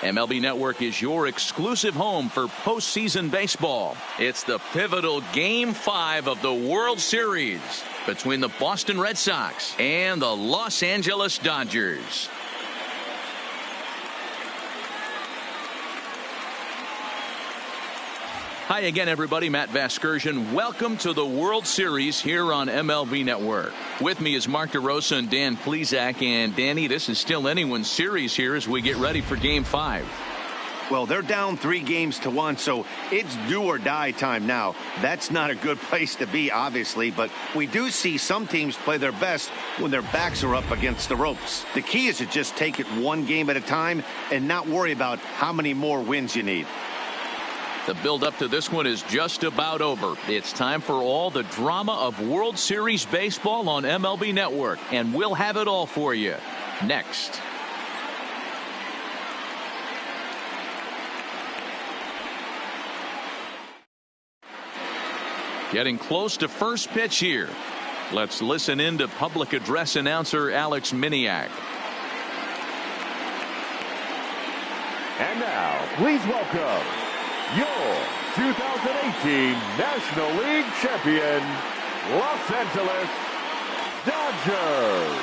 MLB Network is your exclusive home for postseason baseball. It's the pivotal Game 5 of the World Series between the Boston Red Sox and the Los Angeles Dodgers. Hi again, everybody. Matt Vasgersian. Welcome to the World Series here on MLB Network. With me is Mark DeRosa and Dan Plesac. And Danny, this is still anyone's series here as we get ready for Game 5. Well, they're down 3-1, so it's do or die time now. That's not a good place to be, obviously, but we do see some teams play their best when their backs are up against the ropes. The key is to just take it one game at a time and not worry about how many more wins you need. The build-up to this one is just about over. It's time for all the drama of World Series baseball on MLB Network, and we'll have it all for you next. Getting close to first pitch here. Let's listen in to public address announcer Alex Miniak. And now, please welcome your 2018 National League champion, Los Angeles Dodgers.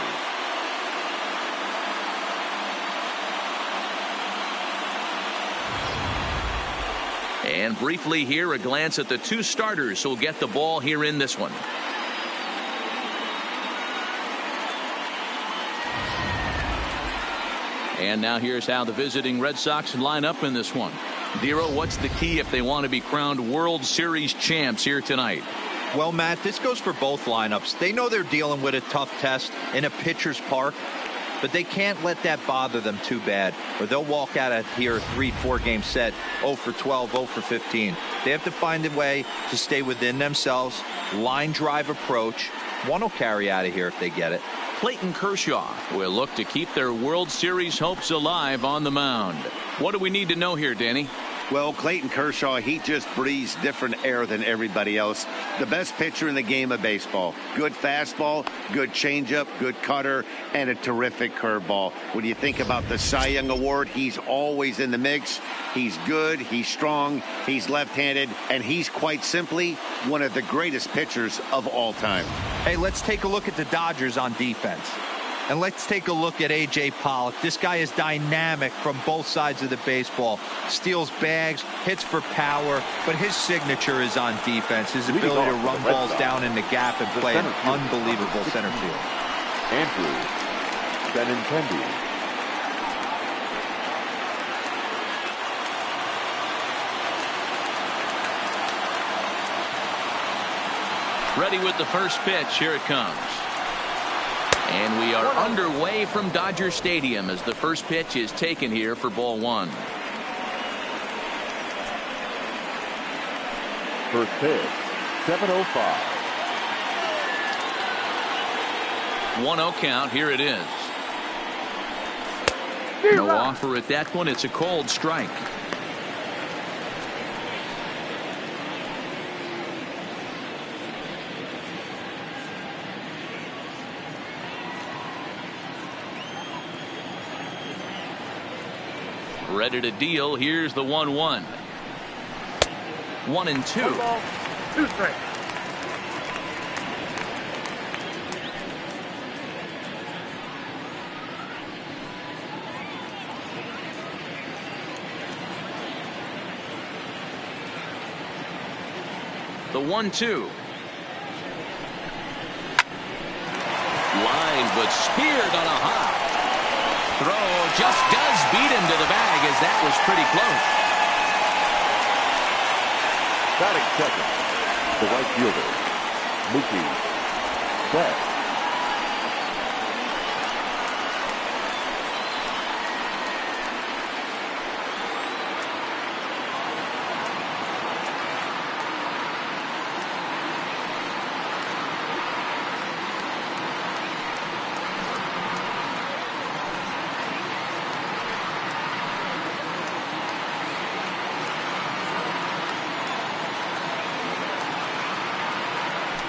And briefly here, a glance at the two starters who'll get the ball here in this one. And now here's how the visiting Red Sox line up in this one. Dero, what's the key if they want to be crowned World Series champs here tonight? Well, Matt, this goes for both lineups. They know they're dealing with a tough test in a pitcher's park, but they can't let that bother them too bad, or they'll walk out of here a 3-4 game set, 0 for 12, 0 for 15. They have to find a way to stay within themselves, line drive approach. One will carry out of here if they get it. Clayton Kershaw will look to keep their World Series hopes alive on the mound. What do we need to know here, Danny? Well, Clayton Kershaw, he just breathes different air than everybody else. The best pitcher in the game of baseball. Good fastball, good changeup, good cutter, and a terrific curveball. When you think about the Cy Young Award, he's always in the mix. He's good, he's strong, he's left-handed, and he's quite simply one of the greatest pitchers of all time. Hey, let's take a look at the Dodgers on defense. And let's take a look at A.J. Pollock. This guy is dynamic from both sides of the baseball. Steals bags, hits for power, but his signature is on defense. His ability to run balls down in the gap and play an unbelievable center field. Andrew Benintendi. Ready with the first pitch. Here it comes. And we are underway from Dodger Stadium as the first pitch is taken here for ball one. First pitch, 7:05. 1-0 count. Here it is. No offer at that one. It's a cold strike. Ready to deal. Here's the 1-1. 1-2. 2 strikes. The 1-2. Line, but speared on a hop. Throw just does beat him to the bag as that was pretty close. Batting second, the right fielder, Mookie Betts.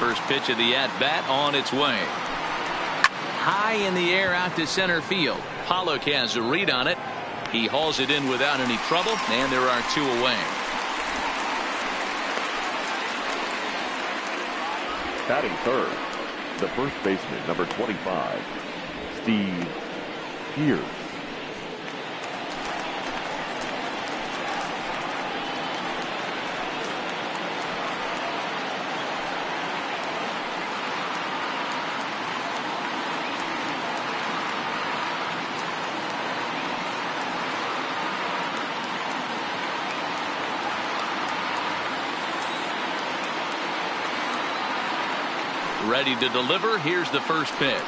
First pitch of the at-bat on its way. High in the air out to center field. Pollock has a read on it. He hauls it in without any trouble, and there are 2 away. Batting third, the first baseman, number 25, Steve Pierce. Ready to deliver. Here's the first pitch.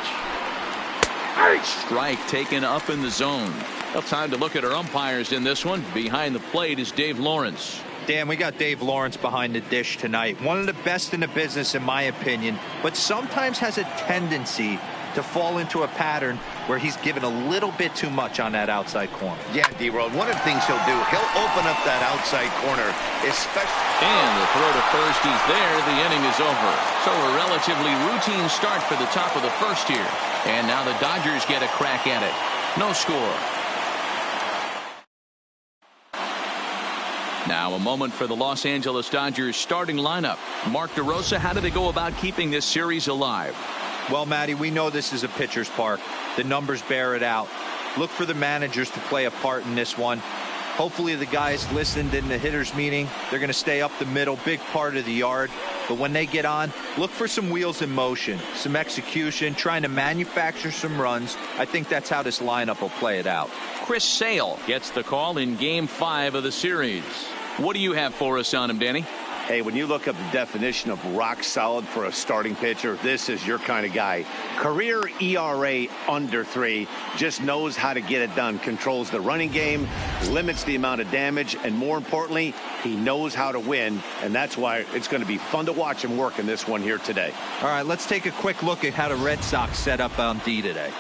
Strike taken up in the zone. Well, time to look at our umpires in this one. Behind the plate is Dave Lawrence. Dan, we got Dave Lawrence behind the dish tonight. One of the best in the business, in my opinion, but sometimes has a tendency to fall into a pattern where he's given a little bit too much on that outside corner. Yeah, D-Road, one of the things he'll do, he'll open up that outside corner, especially. And the throw to first, he's there. The inning is over. So a relatively routine start for the top of the first here. And now the Dodgers get a crack at it. No score. Now a moment for the Los Angeles Dodgers starting lineup. Mark DeRosa, how do they go about keeping this series alive? Well, Matty, we know this is a pitcher's park. The numbers bear it out. Look for the managers to play a part in this one. Hopefully the guys listened in the hitters meeting. They're going to stay up the middle, big part of the yard. But when they get on, look for some wheels in motion, some execution, trying to manufacture some runs. I think that's how this lineup will play it out. Chris Sale gets the call in Game 5 of the series. What do you have for us on him, Danny? Hey, when you look up the definition of rock solid for a starting pitcher, this is your kind of guy. Career ERA under 3, just knows how to get it done, controls the running game, limits the amount of damage, and more importantly, he knows how to win, and that's why it's going to be fun to watch him work in this one here today. All right, let's take a quick look at how the Red Sox set up on D today.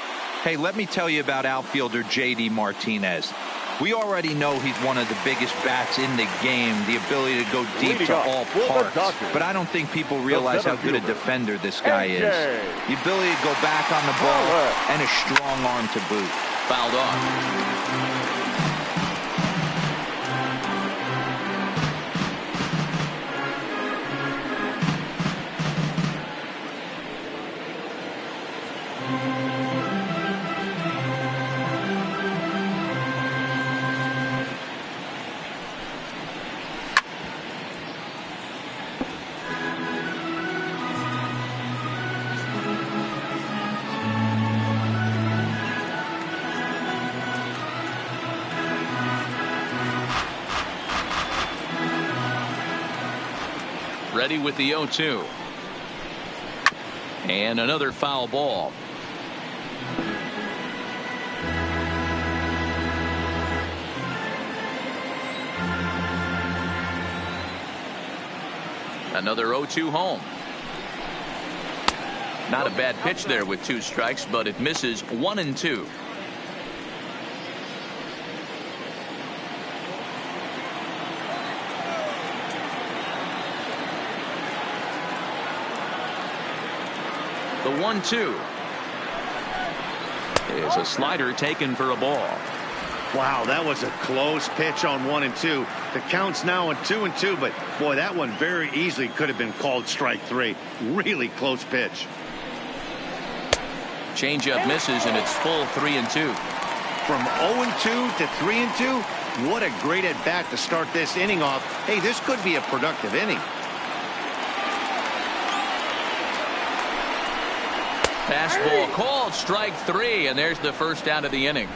Hey, let me tell you about outfielder J.D. Martinez. We already know he's one of the biggest bats in the game, the ability to go deep to all parts. But I don't think people realize how good a defender this guy is. The ability to go back on the ball and a strong arm to boot. Fouled off. Ready with the 0-2. And another foul ball. Another 0-2 home. Not a bad pitch there with 2 strikes, but it misses 1-2. The 1-2 is a slider taken for a ball. Wow, that was a close pitch on 1 and 2. The count's now on 2 and 2, but boy, that one very easily could have been called strike 3. Really close pitch. Changeup misses, and it's full 3-2. From 0 and 2 to 3 and 2, what a great at bat to start this inning off. Hey, this could be a productive inning. Fastball called strike 3, and there's the first out of the inning.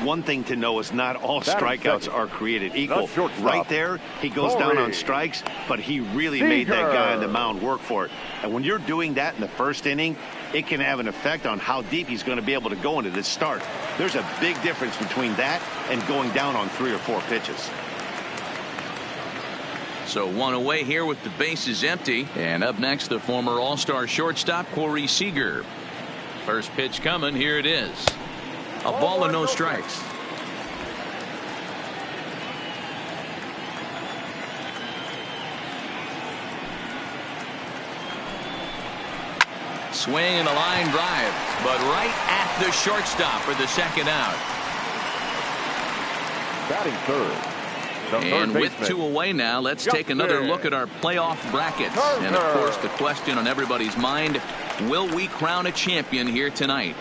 One thing to know is not all strikeouts are created equal. Right there, he goes down on strikes, but he really made that guy on the mound work for it. And when you're doing that in the first inning, it can have an effect on how deep he's going to be able to go into this start. There's a big difference between that and going down on 3 or 4 pitches. So 1 away here with the bases empty. And up next, the former All-Star shortstop, Corey Seager. First pitch coming. Here it is. A ball and no strikes. Swing and a line drive, but right at the shortstop for the second out. Batting third. And with 2 away now, let's take another look at our playoff brackets. And of course, the question on everybody's mind, will we crown a champion here tonight?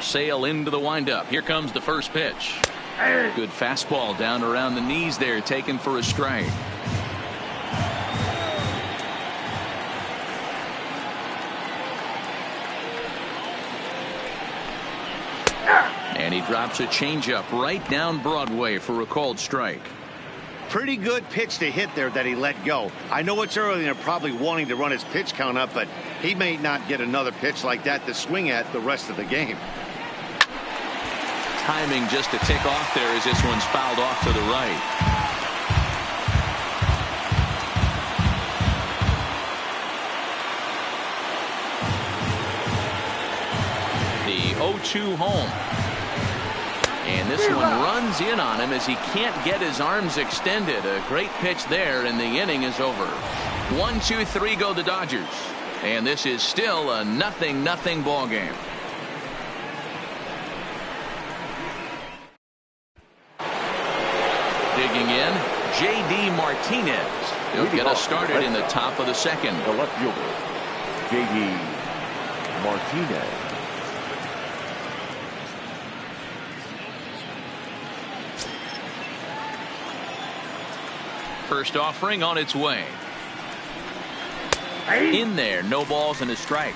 Sale into the windup. Here comes the first pitch. Good fastball down around the knees there, taken for a strike. And he drops a changeup right down Broadway for a called strike. Pretty good pitch to hit there that he let go. I know it's early and they're probably wanting to run his pitch count up, but he may not get another pitch like that to swing at the rest of the game. Timing just to tick off there as this one's fouled off to the right. The 0-2 home. And this one runs in on him as he can't get his arms extended. A great pitch there, and the inning is over. 1-2-3 go the Dodgers. And this is still a 0-0 ball game. Digging in, J.D. Martinez. He'll get us started in the top of the second. The left fielder, J.D. Martinez. First offering on its way. In there, no balls and a strike.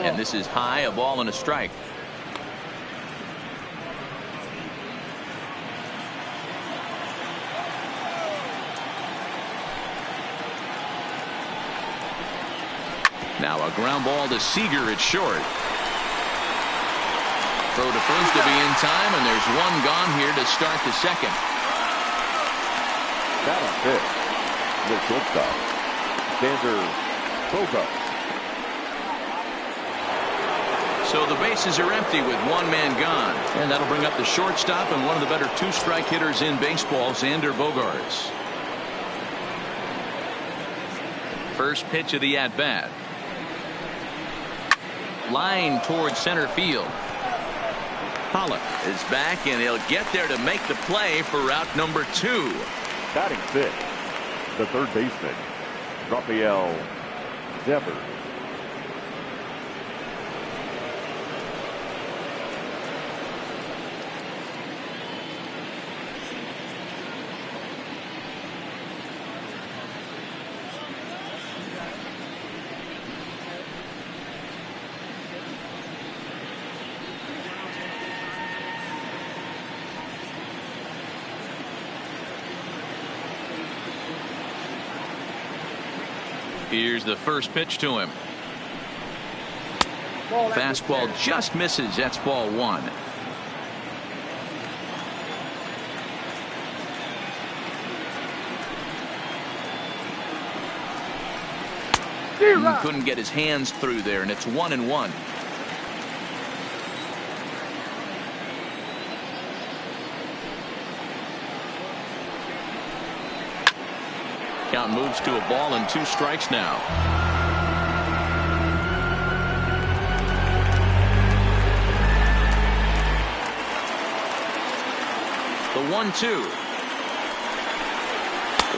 And this is high, a ball and a strike. Now a ground ball to Seager at short. Throw to first to be in time, and there's one gone here to start the second. Batting fifth, the shortstop, Xander Bogaerts. So the bases are empty with one man gone. And that'll bring up the shortstop and one of the better two-strike hitters in baseball, Xander Bogaerts. First pitch of the at-bat. Line towards center field. Pollock is back, and he'll get there to make the play for route number 2. Batting fifth, the third baseman, Rafael Devers. Here's the first pitch to him. Fastball just misses. That's ball 1. Couldn't get his hands through there, and it's 1-1. Count moves to a ball and 2 strikes now. The 1-2.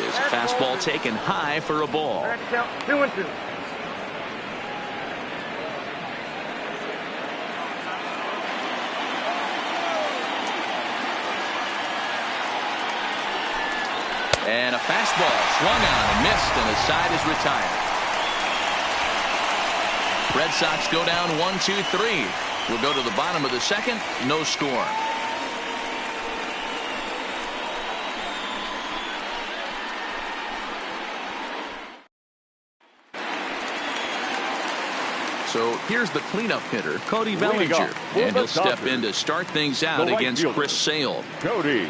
His fastball taken high for a ball. 2-2. And a fastball swung on and missed, and the side is retired. Red Sox go down 1-2-3. We'll go to the bottom of the second. No score. So here's the cleanup hitter, Cody Bellinger, and he'll step in to start things out against Chris Sale. Cody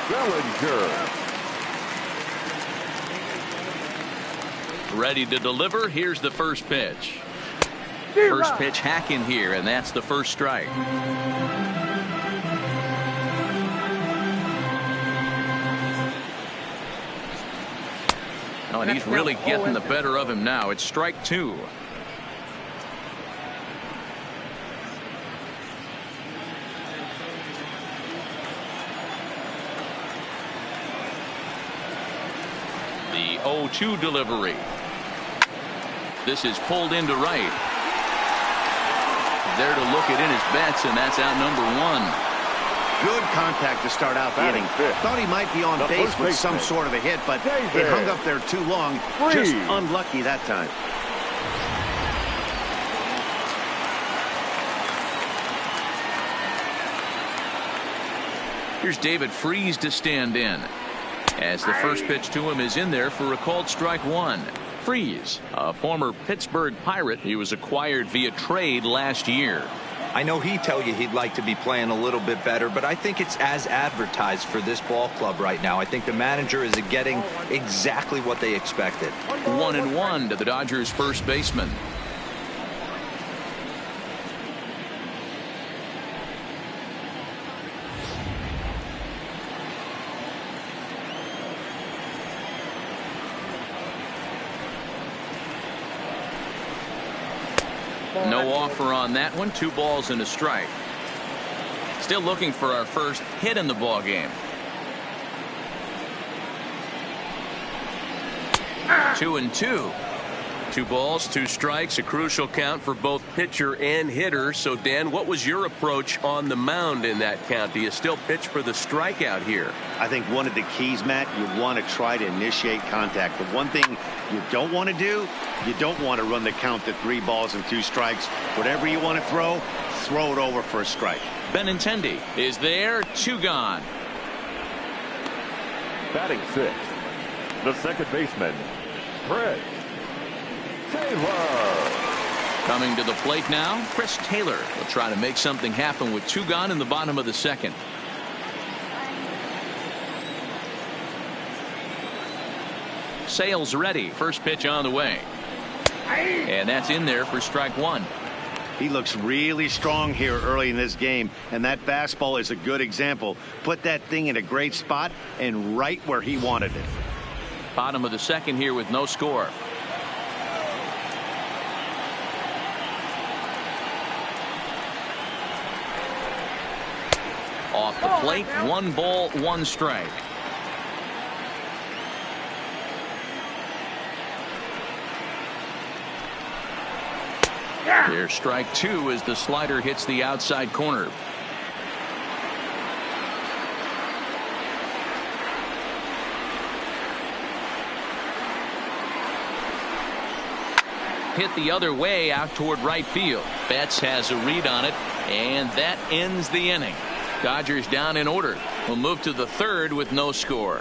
Bellinger. Ready to deliver. Here's the first pitch. First pitch hack in here, and that's the first strike. Oh, and he's really getting the better of him now. It's strike two. The 0-2 delivery. This is pulled into right. There to look it in his bets, and that's out number one. Good contact to start out the inning. Thought he might be on base with some sort of a hit, but it hung up there too long. Just unlucky that time. Here's David Freese to stand in, as the first pitch to him is in there for a called strike one. Freese, a former Pittsburgh Pirate. He was acquired via trade last year. I know he'd tell you he'd like to be playing a little bit better, but I think it's as advertised for this ball club right now. I think the manager is getting exactly what they expected. 1-1 to the Dodgers first baseman. No offer on that one. 2 balls and a strike. Still looking for our first hit in the ball game. 2-2. 2 balls, 2 strikes, a crucial count for both pitcher and hitter. So, Dan, what was your approach on the mound in that count? Do you still pitch for the strikeout here? I think one of the keys, Matt, you want to try to initiate contact. The one thing you don't want to do, you don't want to run the count to 3 balls and 2 strikes. Whatever you want to throw it over for a strike. Benintendi is there, 2 gone. Batting 6, the second baseman, Chris Taylor. Coming to the plate now, Chris Taylor will try to make something happen with 2 gone in the bottom of the second. Sales ready. First pitch on the way. And that's in there for strike one. He looks really strong here early in this game, and that fastball is a good example. Put that thing in a great spot and right where he wanted it. Bottom of the second here with no score. Off the plate, 1 ball, 1 strike. There's strike 2 as the slider hits the outside corner. Hit the other way out toward right field. Betts has a read on it, and that ends the inning. Dodgers down in order. We'll move to the third with no score.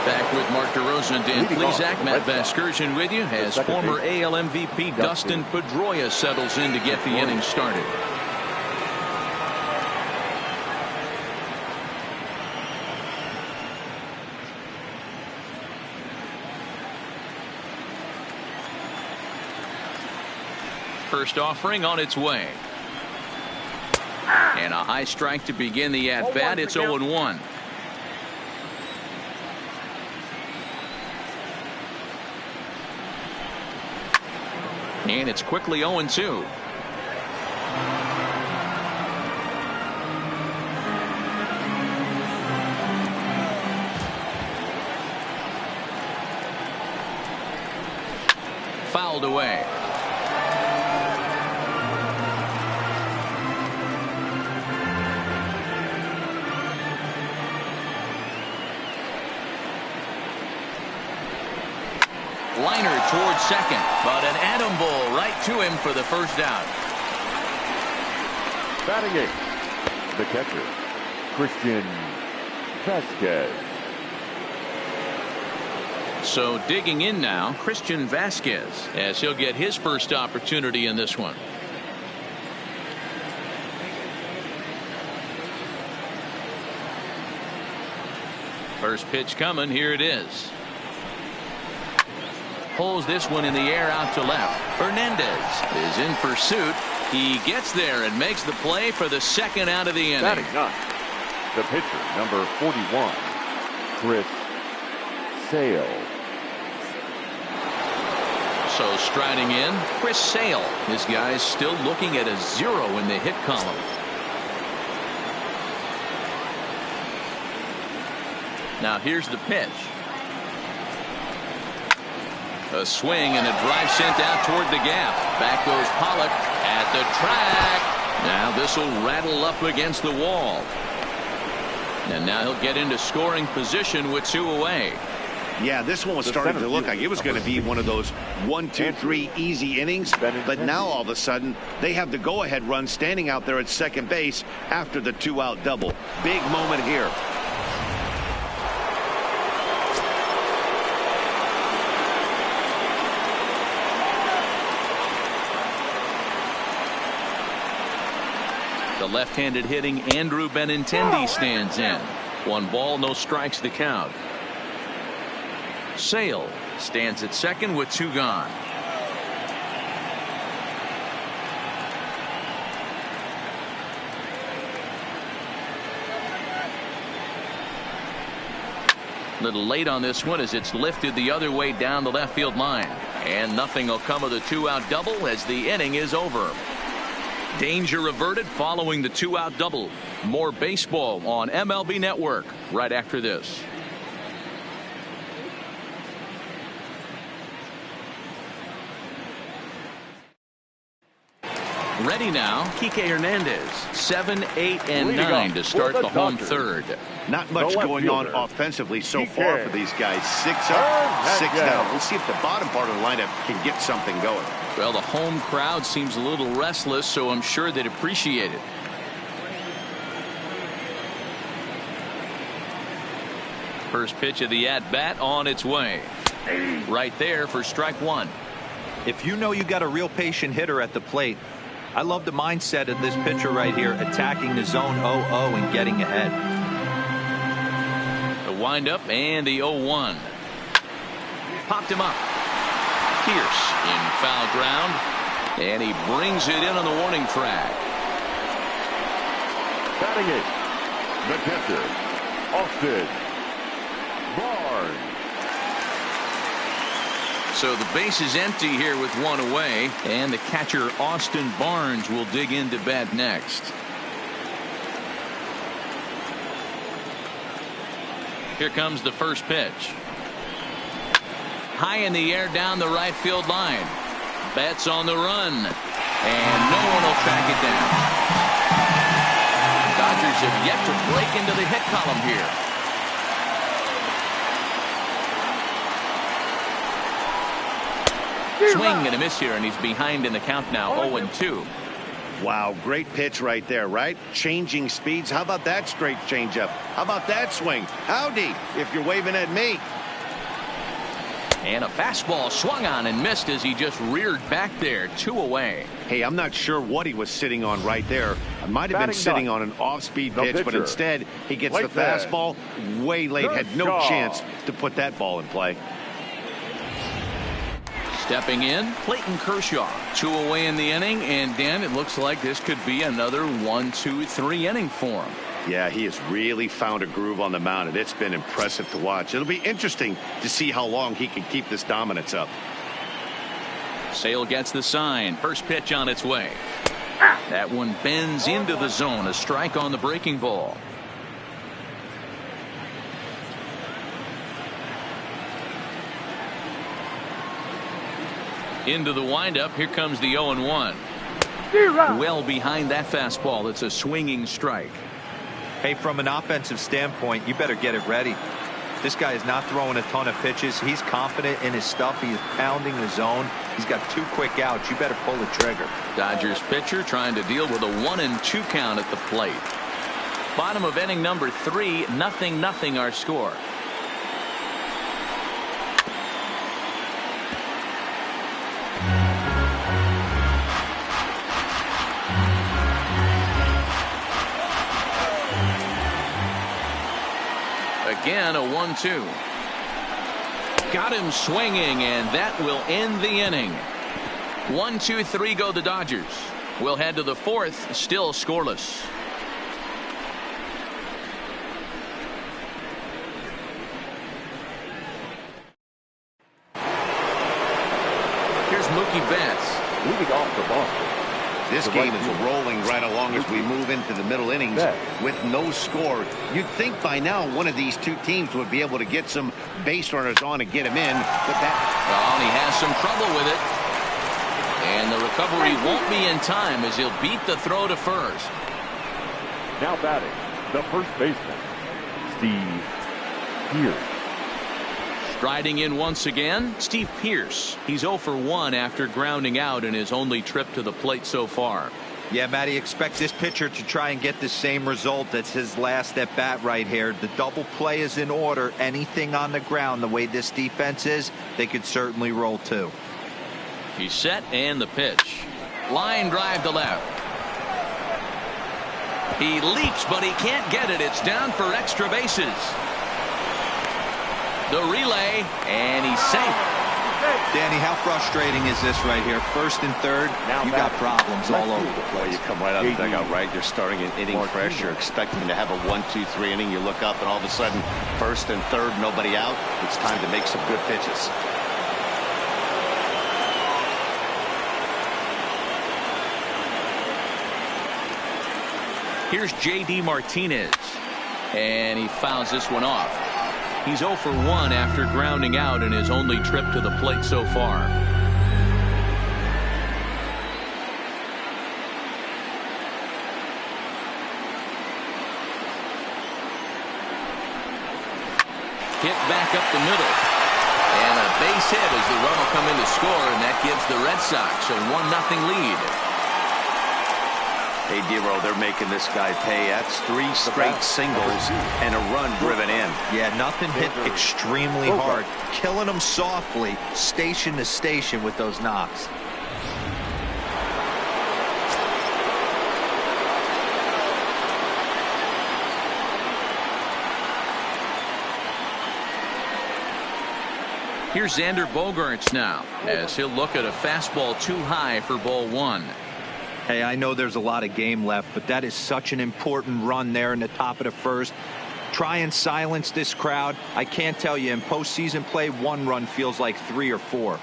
Back with Mark DeRosa and Dan Plesac. Matt Vasgersian with you as former AL MVP Dustin Pedroia settles in to get the inning started. First offering on its way. And a high strike to begin the at-bat. It's 0-1. And it's quickly 0-2. Fouled away. Liner towards second, but an atom ball right to him for the first out. Batting 8, the catcher, Christian Vasquez. So digging in now, Christian Vasquez, as he'll get his first opportunity in this one. First pitch coming. Here it is. Pulls this one in the air out to left. Hernandez is in pursuit. He gets there and makes the play for the second out of the inning. Batting ninth, the pitcher, number 41, Chris Sale. So striding in, Chris Sale. This guy's still looking at a 0 in the hit column. Now here's the pitch. A swing and a drive sent out toward the gap. Back goes Pollock at the track. Now this will rattle up against the wall. And now he'll get into scoring position with 2 away. Yeah, this one was starting to look like it was going to be one of those 1, 2, 3 easy innings. But now all of a sudden they have the go-ahead run standing out there at second base after the 2-out double. Big moment here. The left-handed hitting Andrew Benintendi stands in. 1 ball, no strikes to count. Sale stands at second with 2 gone. Little late on this one as it's lifted the other way down the left field line. And nothing will come of the 2-out double as the inning is over. Danger averted following the 2-out double. More baseball on MLB Network right after this. Ready now, Kike Hernandez. 7, 8, and 9 to start the home third. Not much going on offensively so far for these guys. 6 up, 6 down. We'll see if the bottom part of the lineup can get something going. Well, the home crowd seems a little restless, so I'm sure they'd appreciate it. First pitch of the at-bat on its way. Right there for strike 1. If you know you got a real patient hitter at the plate, I love the mindset of this pitcher right here, attacking the zone 0-0 and getting ahead. The windup and the 0-1. Popped him up. Pierce in foul ground, and he brings it in on the warning track. Batting it, the catcher, Austin Barnes. So the base is empty here with 1 away, and the catcher Austin Barnes will dig into bat next. Here comes the first pitch. High in the air down the right field line. Betts on the run, and no one will track it down. Dodgers have yet to break into the hit column here. Swing and a miss here, and he's behind in the count now, 0-2. Wow, great pitch right there, right? Changing speeds. How about that straight changeup? How about that swing? Howdy, if you're waving at me. And a fastball swung on and missed as he just reared back there. 2 away. Hey, I'm not sure what he was sitting on right there. I might have been sitting on an off-speed pitch, but instead he gets the fastball way late. Had no chance to put that ball in play. Stepping in, Clayton Kershaw. 2 away in the inning, and Dan, it looks like this could be another 1, 2, 3 inning for him. Yeah, he has really found a groove on the mound, and it's been impressive to watch. It'll be interesting to see how long he can keep this dominance up. Sale gets the sign. First pitch on its way. That one bends into the zone. A strike on the breaking ball. Into the windup. Here comes the 0-1. Well behind that fastball. It's a swinging strike. Hey, from an offensive standpoint, you better get it ready. This guy is not throwing a ton of pitches. He's confident in his stuff. He is pounding the zone. He's got 2 quick outs. You better pull the trigger. Dodgers pitcher trying to deal with a 1-2 count at the plate. Bottom of inning number 3, 0-0 our score. Again, a 1-2. Got him swinging, and that will end the inning. 1-2-3 go the Dodgers. We'll head to the fourth, still scoreless. Here's Mookie Betts. Leading off for Boston. This game is rolling right along as we move into the middle innings with no score. You'd think by now one of these two teams would be able to get some base runners on and get him in, but that... Well, he has some trouble with it. And the recovery won't be in time as he'll beat the throw to first. Now batting, the first baseman, Steve Pearce. Striding in once again, Steve Pearce. He's 0 for 1 after grounding out in his only trip to the plate so far. Yeah, Matty, expect this pitcher to try and get the same result. That's his last at bat right here. The double play is in order. Anything on the ground, the way this defense is, they could certainly roll too. He's set, and the pitch. Line drive to left. He leaps, but he can't get it. It's down for extra bases. The relay, and he's safe. Danny, how frustrating is this right here? First and third, you got problems all over the place. You come right out of the dugout, right? You're starting an inning fresh. You're expecting to have a 1-2-3 inning. You look up, and all of a sudden, first and third, nobody out. It's time to make some good pitches. Here's J.D. Martinez, and he fouls this one off. He's 0 for 1 after grounding out in his only trip to the plate so far. Hit back up the middle. And a base hit as the run will come in to score, and that gives the Red Sox a 1-0 lead. Hey, Dero, they're making this guy pay. That's 3 straight singles and a run driven in. Yeah, nothing hit extremely hard. Killing them softly, station to station with those knocks. Here's Xander Bogaerts now, as he'll look at a fastball too high for ball 1. Hey, I know there's a lot of game left, but that is such an important run there in the top of the first. Try and silence this crowd. I can't tell you, in postseason play, 1 run feels like 3 or 4.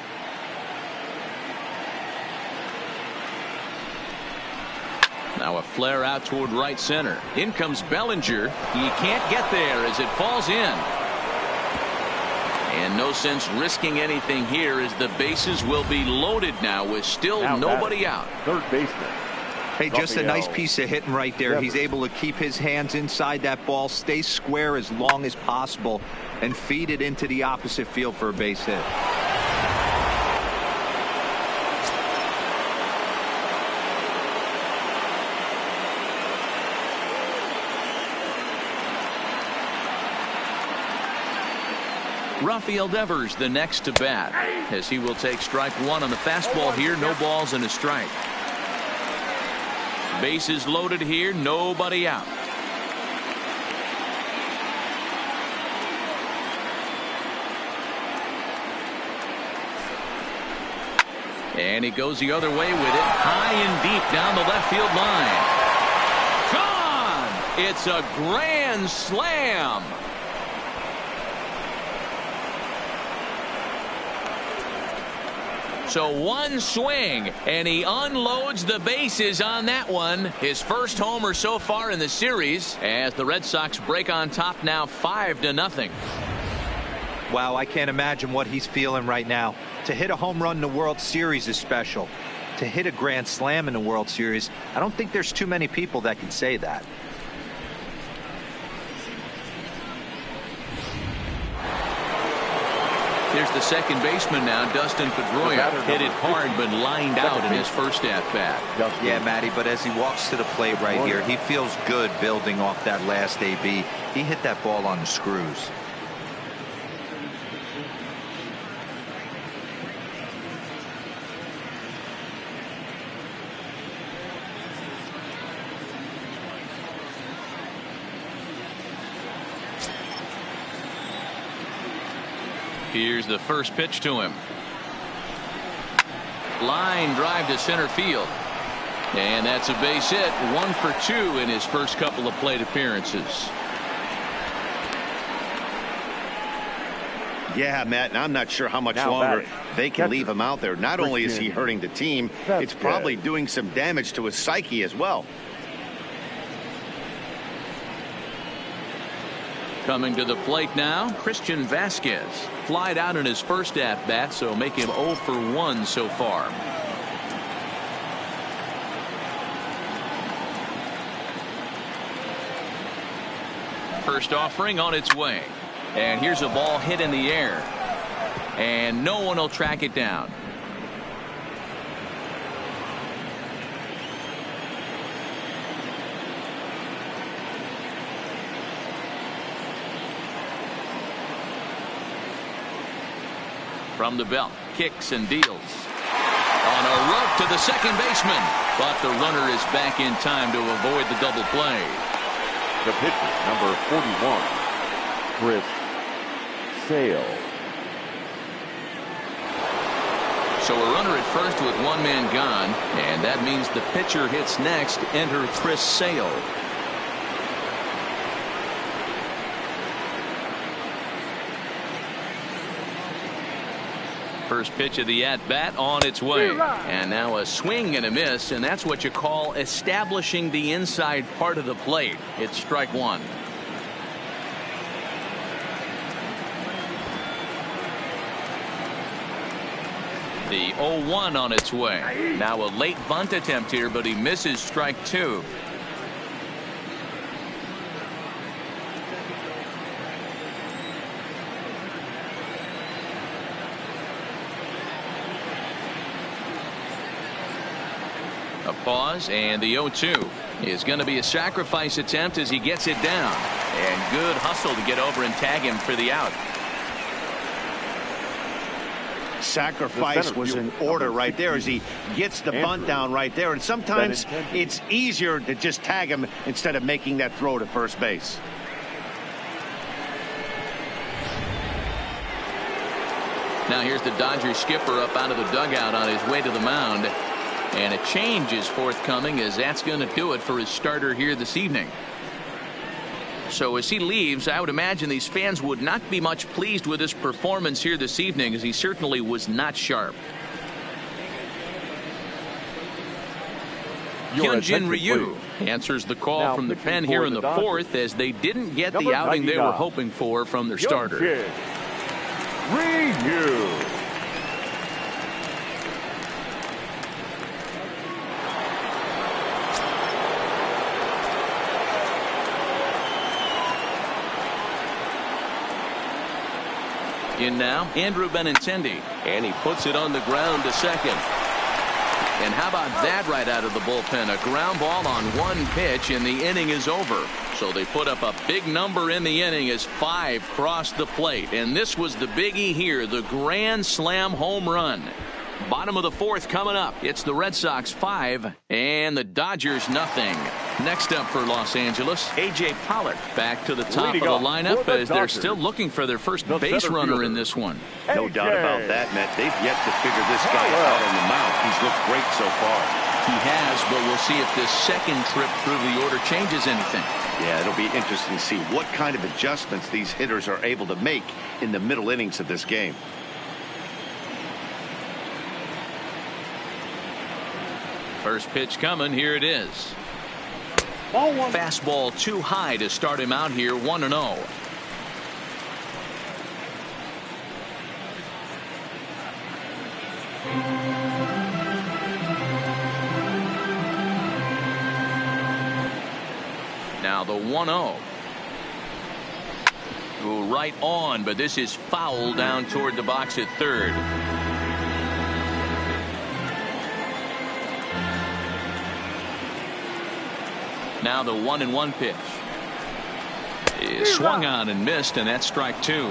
Now a flare out toward right center. In comes Bellinger. He can't get there as it falls in. And no sense risking anything here as the bases will be loaded now with still nobody out. Third baseman. Hey, just a nice piece of hitting right there. He's able to keep his hands inside that ball, stay square as long as possible, and feed it into the opposite field for a base hit. Rafael Devers the next to bat, as he will take strike 1 on the fastball here. No balls and a strike. Bases loaded here, nobody out. And he goes the other way with it, high and deep down the left field line. Gone! It's a grand slam. So 1 swing, and he unloads the bases on that one. His first homer so far in the series, as the Red Sox break on top now 5-0. Wow, I can't imagine what he's feeling right now. To hit a home run in the World Series is special. To hit a grand slam in the World Series, I don't think there's too many people that can say that. Here's the second baseman now, Dustin Pedroia. Hit it hard, but lined out in his first at-bat. Yeah, Matty, but as he walks to the plate right here, he feels good building off that last AB. He hit that ball on the screws. Here's the first pitch to him. Line drive to center field. And that's a base hit. 1 for 2 in his first couple of plate appearances. Yeah, Matt, and I'm not sure how much longer they can leave him out there. Not only is he hurting the team, it's probably doing some damage to his psyche as well. Coming to the plate now, Christian Vasquez. Flied out in his first at-bat, so make him 0 for 1 so far. First offering on its way. And here's a ball hit in the air. And no one will track it down. From the belt, kicks and deals. On a rope to the second baseman. But the runner is back in time to avoid the double play. The pitcher, number 41, Chris Sale. So a runner at first with one man gone, and that means the pitcher hits next. Enter Chris Sale. First pitch of the at-bat on its way. And now a swing and a miss, and that's what you call establishing the inside part of the plate. It's strike one. The 0-1 on its way. Now a late bunt attempt here, but he misses strike two. A pause, and the 0-2 is going to be a sacrifice attempt as he gets it down. And good hustle to get over and tag him for the out. Sacrifice was in order right there as he gets the bunt down right there. And sometimes it's easier to just tag him instead of making that throw to first base. Now here's the Dodgers skipper up out of the dugout on his way to the mound. And a change is forthcoming, as that's going to do it for his starter here this evening. So as he leaves, I would imagine these fans would not be much pleased with his performance here this evening, as he certainly was not sharp. Hyunjin Ryu answers the call now from the pen here in the fourth, as they didn't get the outing they were hoping for from their starter. Ryu. In now, Andrew Benintendi, and he puts it on the ground to second. And how about that right out of the bullpen? A ground ball on one pitch, and the inning is over. So they put up a big number in the inning as 5 crossed the plate. And this was the biggie here, the grand slam home run. Bottom of the fourth coming up. It's the Red Sox 5 and the Dodgers nothing. Next up for Los Angeles, A.J. Pollock back to the top of the lineup as they're still looking for their first base runner in this one. No doubt about that, Matt. They've yet to figure this guy out on the mound. He's looked great so far. He has, but we'll see if this second trip through the order changes anything. Yeah, it'll be interesting to see what kind of adjustments these hitters are able to make in the middle innings of this game. First pitch coming. Here it is. Fastball too high to start him out here, 1-0. Now the 1-0. Ooh, right on, but this is foul down toward the box at third. Now the 1-1 pitch is swung on and missed, and that's strike two.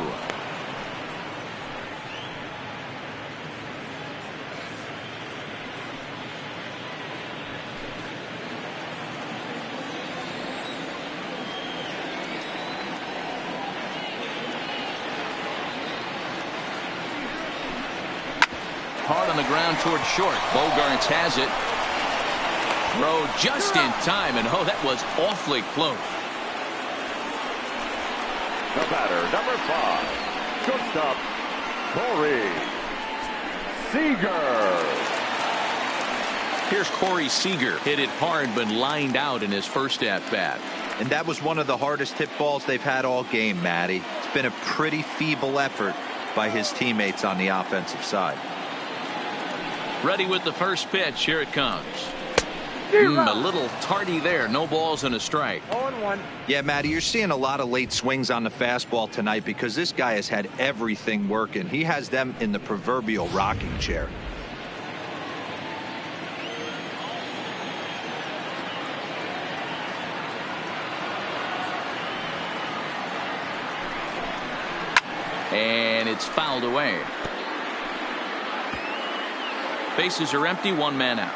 Hard on the ground toward short. Bogarts has it. Throw just in time, and oh, that was awfully close. The batter, number 5, shortstop, Corey Seager. Here's Corey Seager. Hit it hard, but lined out in his first at-bat. And that was one of the hardest hit balls they've had all game, Matty. It's been a pretty feeble effort by his teammates on the offensive side. Ready with the first pitch. Here it comes. A little tardy there. No balls and a strike. 0-1. Yeah, Matty, you're seeing a lot of late swings on the fastball tonight because this guy has had everything working. He has them in the proverbial rocking chair. And it's fouled away. Bases are empty. One man out.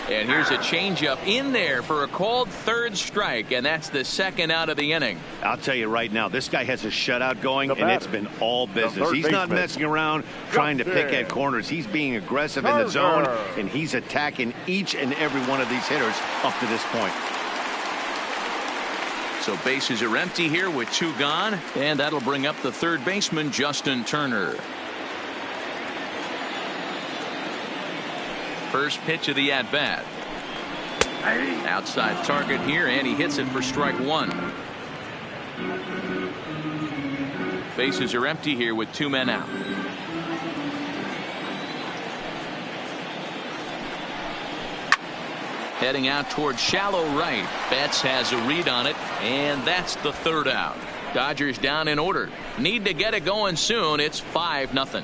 And here's a changeup in there for a called third strike, and that's the second out of the inning. I'll tell you right now, this guy has a shutout going, and it's been all business. He's not messing around trying to pick at corners. He's being aggressive in the zone, and he's attacking each and every one of these hitters up to this point. So bases are empty here with 2 gone, and that'll bring up the third baseman, Justin Turner. First pitch of the at-bat. Outside target here, and he hits it for strike 1. Bases are empty here with 2 men out. Heading out towards shallow right. Betts has a read on it, and that's the third out. Dodgers down in order. Need to get it going soon. It's 5-0.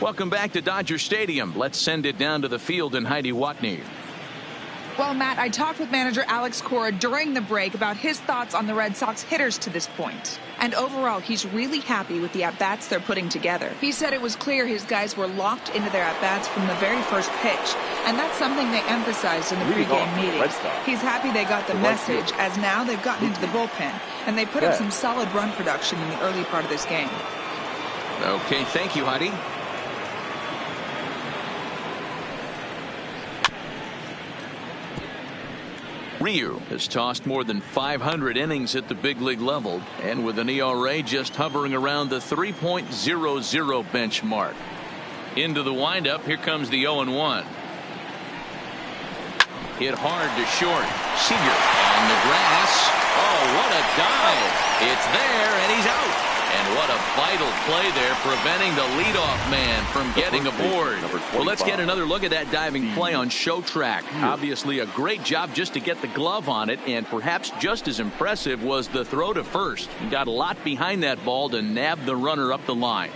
Welcome back to Dodger Stadium. Let's send it down to the field in Heidi Watney. Well, Matt, I talked with manager Alex Cora during the break about his thoughts on the Red Sox hitters to this point. And overall, he's really happy with the at-bats they're putting together. He said it was clear his guys were locked into their at-bats from the very first pitch. And that's something they emphasized in the pregame meetings. He's happy they got the message, as now they've gotten into the bullpen. And they put up some solid run production in the early part of this game. Okay, thank you, Heidi. Ryu has tossed more than 500 innings at the big league level, and with an ERA just hovering around the 3.00 benchmark. Into the windup, here comes the 0-1. Hit hard to short. Seager on the grass. Oh, what a dive. It's there, and he's out. And what a vital play there, preventing the leadoff man from getting aboard. Well, let's get another look at that diving play on show track. Obviously a great job just to get the glove on it, and perhaps just as impressive was the throw to first. He got a lot behind that ball to nab the runner up the line.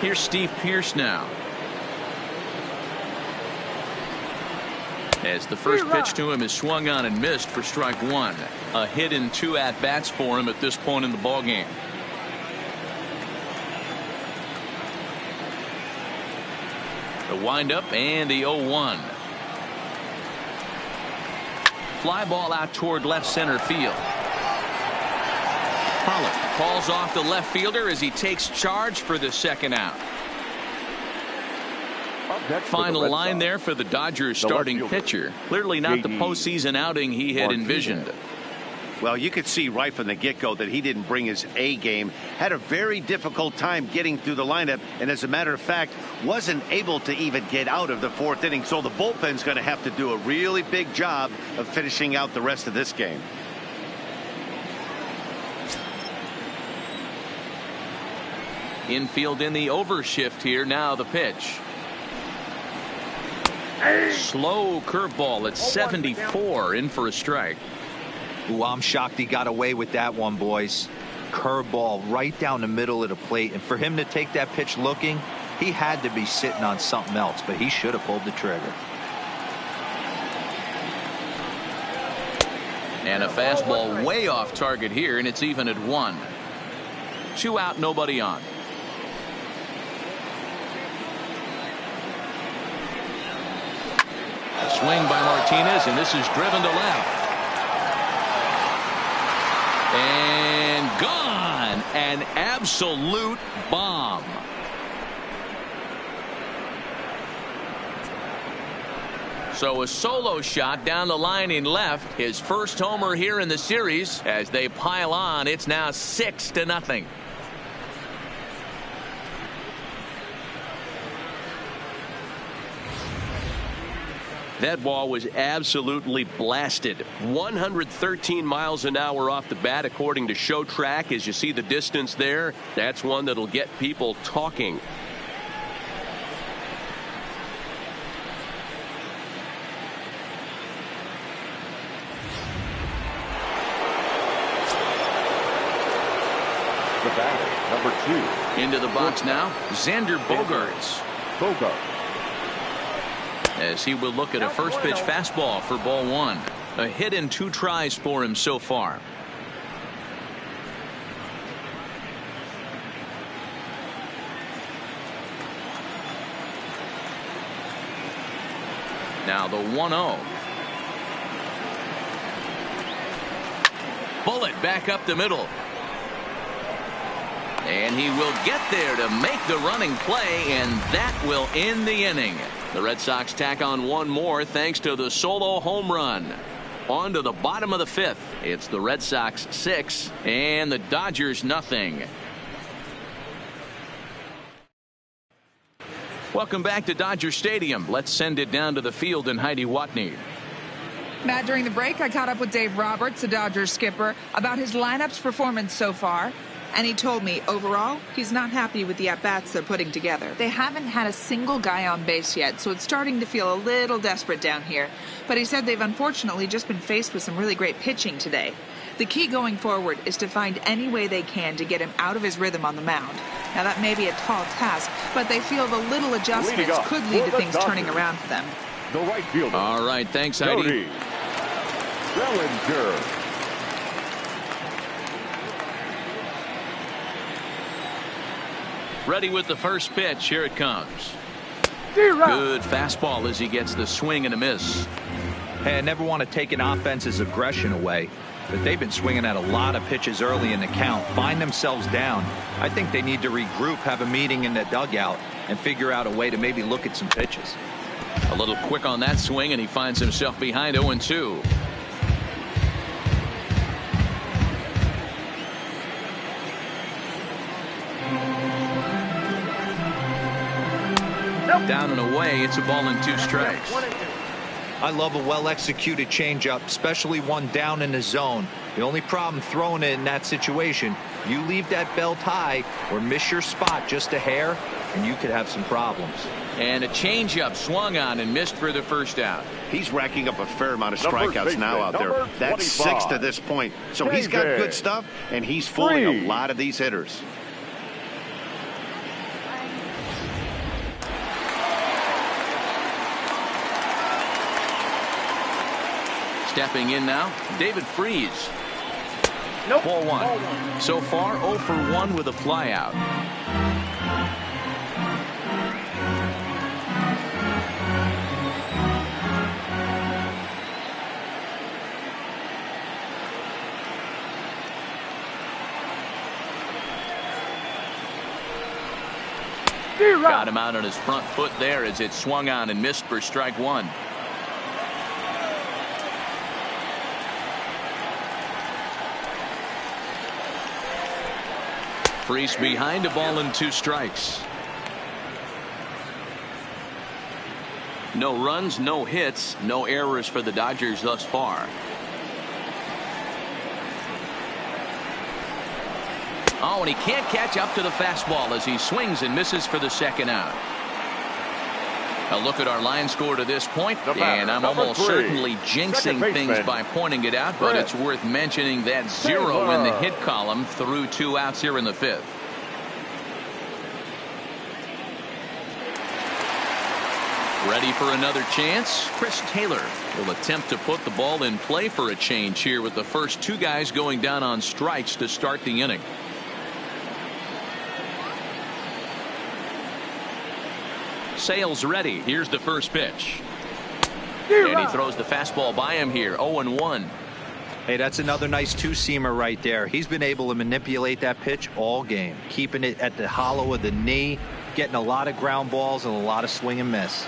Here's Steve Pearce now. As the first pitch to him is swung on and missed for strike 1. A hit in 2 at-bats for him at this point in the ballgame. The windup and the 0-1. Fly ball out toward left center field. Pollard calls off the left fielder as he takes charge for the second out. Final line there for the Dodgers starting pitcher. Clearly not the postseason outing he had envisioned. Well, you could see right from the get-go that he didn't bring his A game. Had a very difficult time getting through the lineup, and as a matter of fact, wasn't able to even get out of the 4th inning. So the bullpen's going to have to do a really big job of finishing out the rest of this game. Infield in the overshift here. Now the pitch. Slow curveball at 74, in for a strike. Ooh, I'm shocked he got away with that one, boys. Curveball right down the middle of the plate, and for him to take that pitch looking, he had to be sitting on something else, but he should have pulled the trigger. And a fastball way off target here, and it's even at 1. 2 out, nobody on. Swing by Martinez, and this is driven to left. And gone. An absolute bomb. So a solo shot down the line in left. His first homer here in the series. As they pile on, it's now 6-0. That ball was absolutely blasted. 113 miles an hour off the bat, according to Show Track. As you see the distance there, that's one that'll get people talking. The batter, number 2. Into the box now, Xander Bogaerts. As he will look at a first pitch fastball for ball 1. A hit and 2 tries for him so far. Now the 1-0. Bullet back up the middle. And he will get there to make the running play, and that will end the inning. The Red Sox tack on one more thanks to the solo home run. On to the bottom of the 5th. It's the Red Sox 6 and the Dodgers nothing. Welcome back to Dodger Stadium. Let's send it down to the field in Heidi Watney. Matt, during the break, I caught up with Dave Roberts, the Dodgers skipper, about his lineup's performance so far. And he told me, overall, he's not happy with the at-bats they're putting together. They haven't had a single guy on base yet, so it's starting to feel a little desperate down here. But he said they've unfortunately just been faced with some really great pitching today. The key going forward is to find any way they can to get him out of his rhythm on the mound. Now, that may be a tall task, but they feel the little adjustments could lead to things turning around for them. The right fielder. All right, thanks, Heidi. Bellinger. Ready with the first pitch. Here it comes. Good fastball as he gets the swing and a miss. Hey, I never want to take an offense's aggression away, but they've been swinging at a lot of pitches early in the count. Find themselves down. I think they need to regroup, have a meeting in the dugout, and figure out a way to maybe look at some pitches. A little quick on that swing, and he finds himself behind 0-2. Down and away, it's a ball and 2 strikes. I love a well-executed changeup, especially one down in the zone. The only problem throwing it in that situation, you leave that belt high or miss your spot just a hair, and you could have some problems. And a changeup swung on and missed for the first out. He's racking up a fair amount of strikeouts now out there. That's 6 to this point. So he's got good stuff, and he's fooling a lot of these hitters. Stepping in now, David Freese. Ball 1. So far, 0 for 1 with a flyout. Got him out on his front foot there as it swung on and missed for strike 1. Freese behind, a ball and 2 strikes. No runs, no hits, no errors for the Dodgers thus far. Oh, and he can't catch up to the fastball as he swings and misses for the second out. A look at our line score to this point, and I'm almost certainly jinxing things by pointing it out, but it's worth mentioning that 0 in the hit column through 2 outs here in the 5th. Ready for another chance? Chris Taylor will attempt to put the ball in play for a change here with the first 2 guys going down on strikes to start the inning. Sales ready. Here's the first pitch. And he throws the fastball by him here. 0-1. Hey, that's another nice two-seamer right there. He's been able to manipulate that pitch all game, keeping it at the hollow of the knee, getting a lot of ground balls and a lot of swing and miss.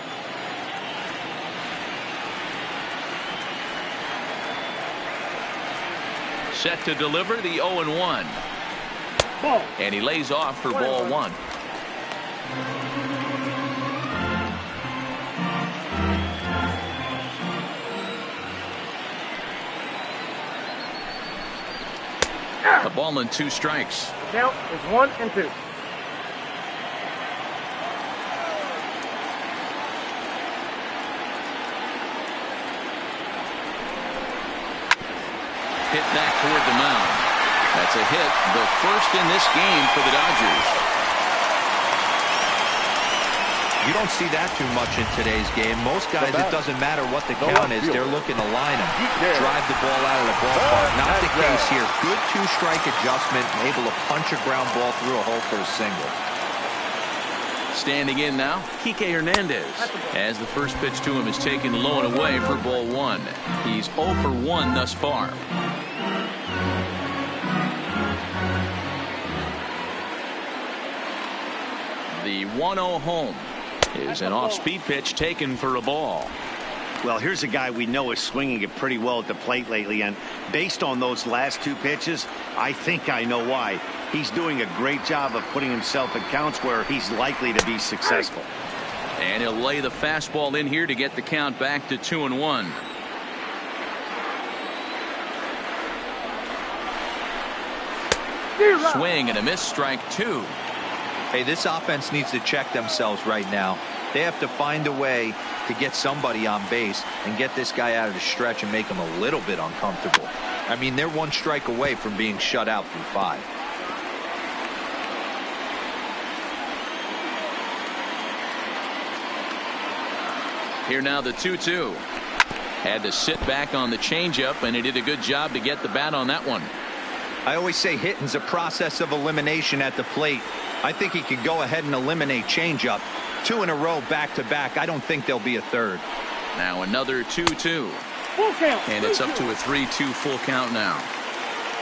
Set to deliver the 0-1. And he lays off for ball one. A ball and 2 strikes. Count is 1 and 2. Hit back toward the mound. That's a hit, the first in this game for the Dodgers. You don't see that too much in today's game. Most guys, it doesn't matter what the count is. They're looking to line them, drive the ball out of the ballpark. Not the case here. Good 2-strike adjustment, able to punch a ground ball through a hole for a single. Standing in now, Kike Hernandez, as the first pitch to him is taken low and away for ball 1. He's 0 for 1 thus far. The 1-0 home is an off-speed pitch taken for a ball. Well, here's a guy we know is swinging it pretty well at the plate lately, and based on those last 2 pitches, I think I know why. He's doing a great job of putting himself in counts where he's likely to be successful. And he'll lay the fastball in here to get the count back to 2-1. Swing and a miss, strike 2. Hey, this offense needs to check themselves right now. They have to find a way to get somebody on base and get this guy out of the stretch and make him a little bit uncomfortable. I mean, they're 1 strike away from being shut out through 5. Here now the 2-2. Had to sit back on the changeup, and he did a good job to get the bat on that one. I always say hitting's a process of elimination at the plate. I think he could go ahead and eliminate changeup. 2 in a row back-to-back. I don't think there'll be a third. Now another 2-2. Full count. And it's up to a 3-2 full count now.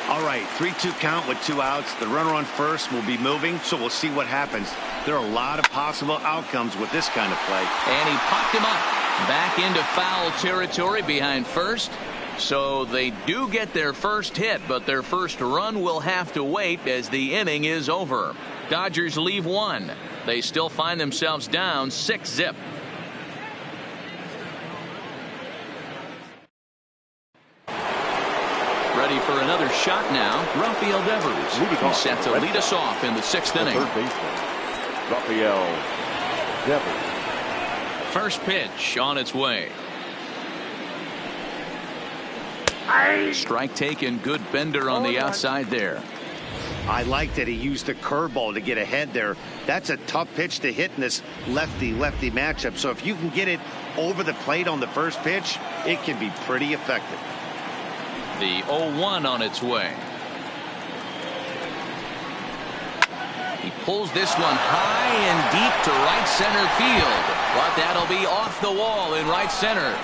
All right, 3-2 count with 2 outs. The runner on first will be moving, so we'll see what happens. There are a lot of possible outcomes with this kind of play. And he popped him up back into foul territory behind first. So they do get their first hit, but their first run will have to wait as the inning is over. Dodgers leave 1. They still find themselves down 6-0. Ready for another shot now, Rafael Devers. He's set to lead us off in the 6th inning. Third baseman, Rafael Devers. First pitch on its way. Strike taken, good bender on the outside there. I like that he used the curveball to get ahead there. That's a tough pitch to hit in this lefty-lefty matchup. So if you can get it over the plate on the first pitch, it can be pretty effective. The 0-1 on its way. He pulls this one high and deep to right center field, but that'll be off the wall in right center.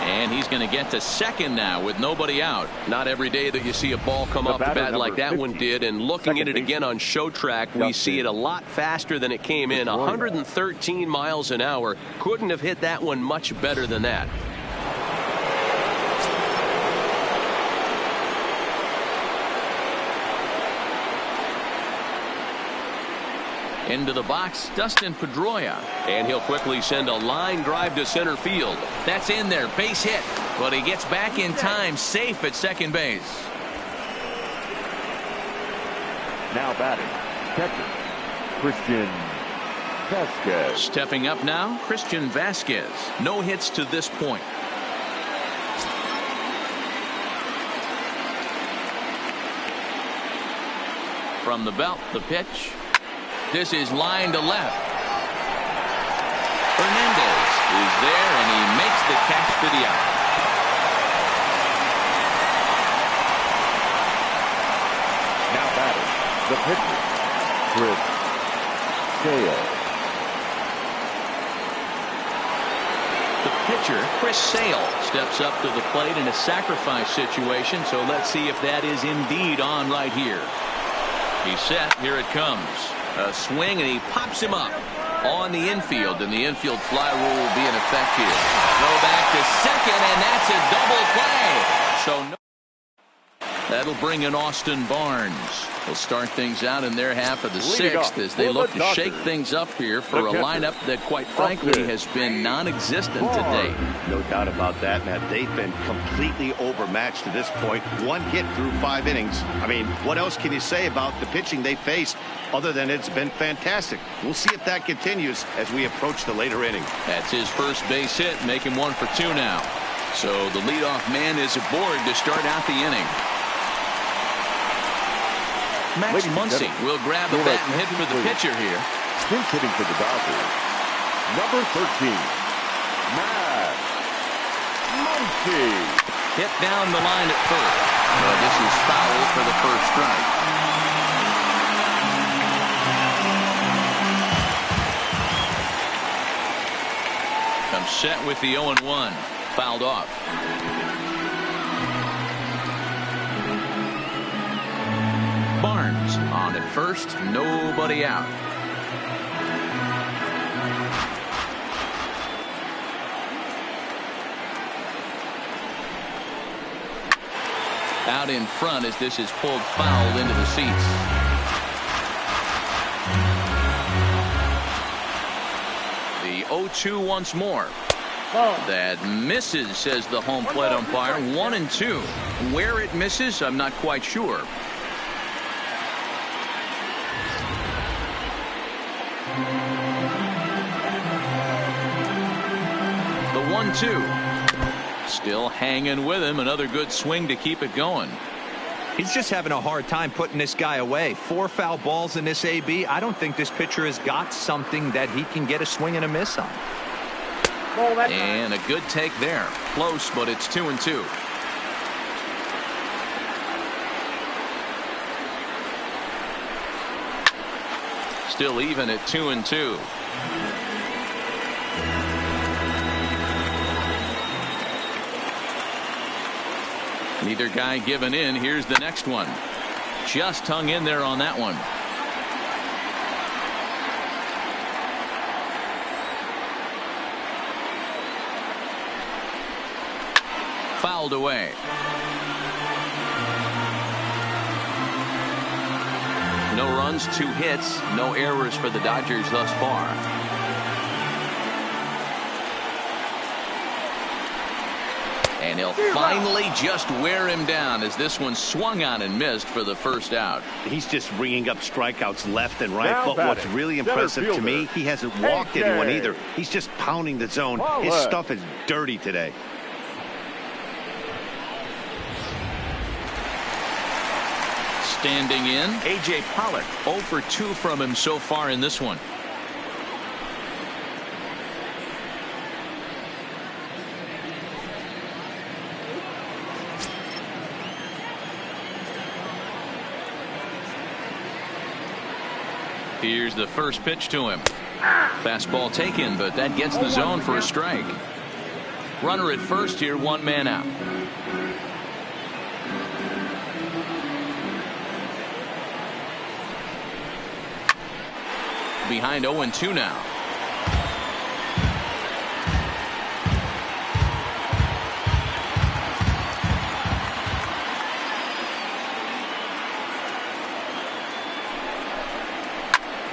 And he's going to get to second now with nobody out. Not every day that you see a ball come off the bat like that one did. And looking at it again on show track, we see it a lot faster than it came in. 113 miles an hour. Couldn't have hit that one much better than that. Into the box, Dustin Pedroia. And he'll quickly send a line drive to center field. That's in there, base hit. But he gets back in time, safe at second base. Now batting, catcher, Christian Vasquez. Stepping up now, Christian Vasquez. No hits to this point. From the belt, the pitch. This is line to left. Hernandez is there, and he makes the catch for the out. Now batting, the pitcher, Chris Sale. pitcher, Chris Sale, steps up to the plate in a sacrifice situation. So let's see if that is indeed on right here. He's set. Here it comes. A swing, and he pops him up on the infield, and the infield fly rule will be in effect here. Throw back to second, and that's a double play. So that'll bring in Austin Barnes. They'll start things out in their half of the sixth as they look to shake things up here for a lineup that, quite frankly, has been non-existent to date. No doubt about that, Matt. They've been completely overmatched to this point. One hit through 5 innings. I mean, what else can you say about the pitching they faced other than it's been fantastic? We'll see if that continues as we approach the later inning. That's his first base hit, making 1 for 2 now. So the leadoff man is aboard to start out the inning. Max Muncy will grab the bat and hit for the pitcher here. Pinch hitting for the Dodgers, number 13, Max Muncy. Hit down the line at first. Well, this is foul for the first strike. Comes set with the 0-1. Fouled off. Barnes on at first, nobody out. Out in front as this is pulled foul into the seats. The 0-2 once more. That misses, says the home plate umpire. 1-2. Where it misses, I'm not quite sure. The 1-2. Still hanging with him. Another good swing to keep it going. He's just having a hard time putting this guy away. 4 foul balls in this AB. I don't think this pitcher has got something that he can get a swing and a miss on. And a good take there. Close, but it's 2-2. Still even at 2-2. Neither guy giving in. Here's the next one. Just hung in there on that one. Fouled away. No runs, 2 hits, no errors for the Dodgers thus far. And he'll finally just wear him down as this one swung on and missed for the first out. He's just ringing up strikeouts left and right. But what's really impressive to me, he hasn't walked anyone either. He's just pounding the zone. His stuff is dirty today. Standing in, A.J. Pollock. 0 for 2 from him so far in this one. Here's the first pitch to him. Fastball taken, but that gets the zone for a strike. Runner at first here, 1 man out. Behind 0-2 now.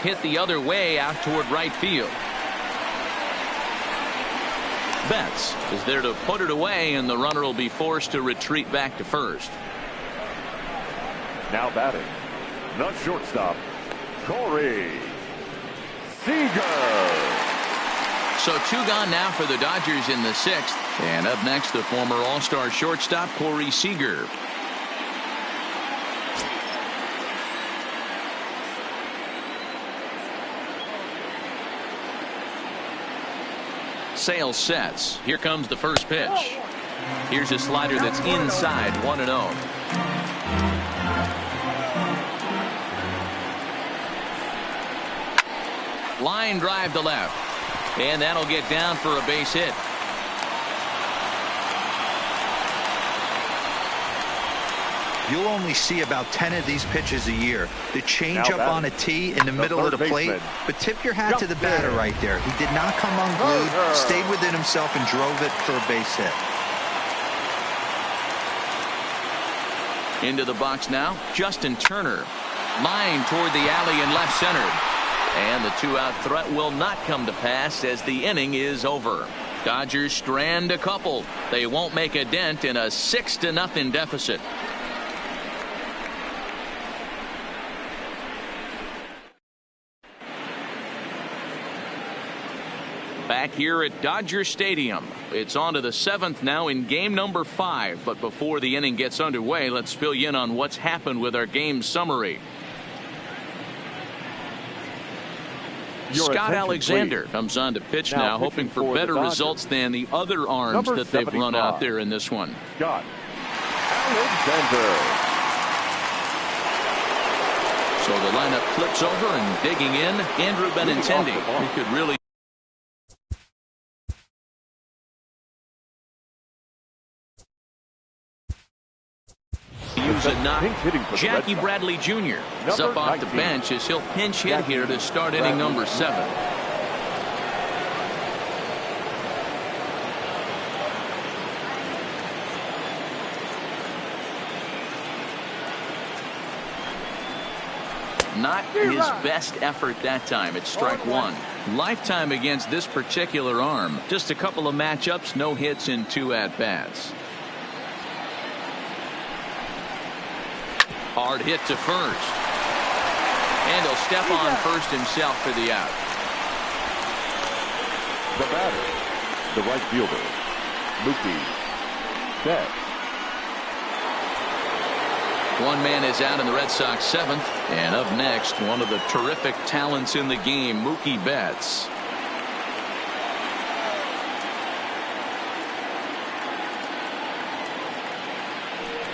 Hit the other way out toward right field. Betts is there to put it away, and the runner will be forced to retreat back to first. Now batting, the shortstop, Corey Seager. So 2 gone now for the Dodgers in the 6th. And up next, the former All-Star shortstop, Corey Seager. Sale sets. Here comes the first pitch. Here's a slider that's inside, 1-0. Line drive to left. And that'll get down for a base hit. You'll only see about 10 of these pitches a year. The changeup on a tee in the middle of the plate. But tip your hat to the batter right there. He did not come unglued, stayed within himself, and drove it for a base hit. Into the box now, Justin Turner. Line toward the alley in left center. And the 2-out threat will not come to pass as the inning is over. Dodgers strand a couple. They won't make a dent in a 6-0 deficit. Back here at Dodger Stadium. It's on to the 7th now in game number 5. But before the inning gets underway, let's fill you in on what's happened with our game summary. Scott Alexander comes on to pitch now hoping for better results than the other arms that they've run out there in this one. Scott Alexander. So the lineup flips over and digging in, Andrew Benintendi. He could really use a knock. Jackie Bradley Jr. is up off the bench as he'll pinch hit here to start inning number 7. Not his best effort that time. It's strike 1. Lifetime against this particular arm. Just a couple of matchups, no hits in 2 at-bats. Hard hit to first. And he'll step on first himself for the out. The batter, the right fielder, Mookie Betts. One man is out in the Red Sox 7th. And up next, one of the terrific talents in the game, Mookie Betts.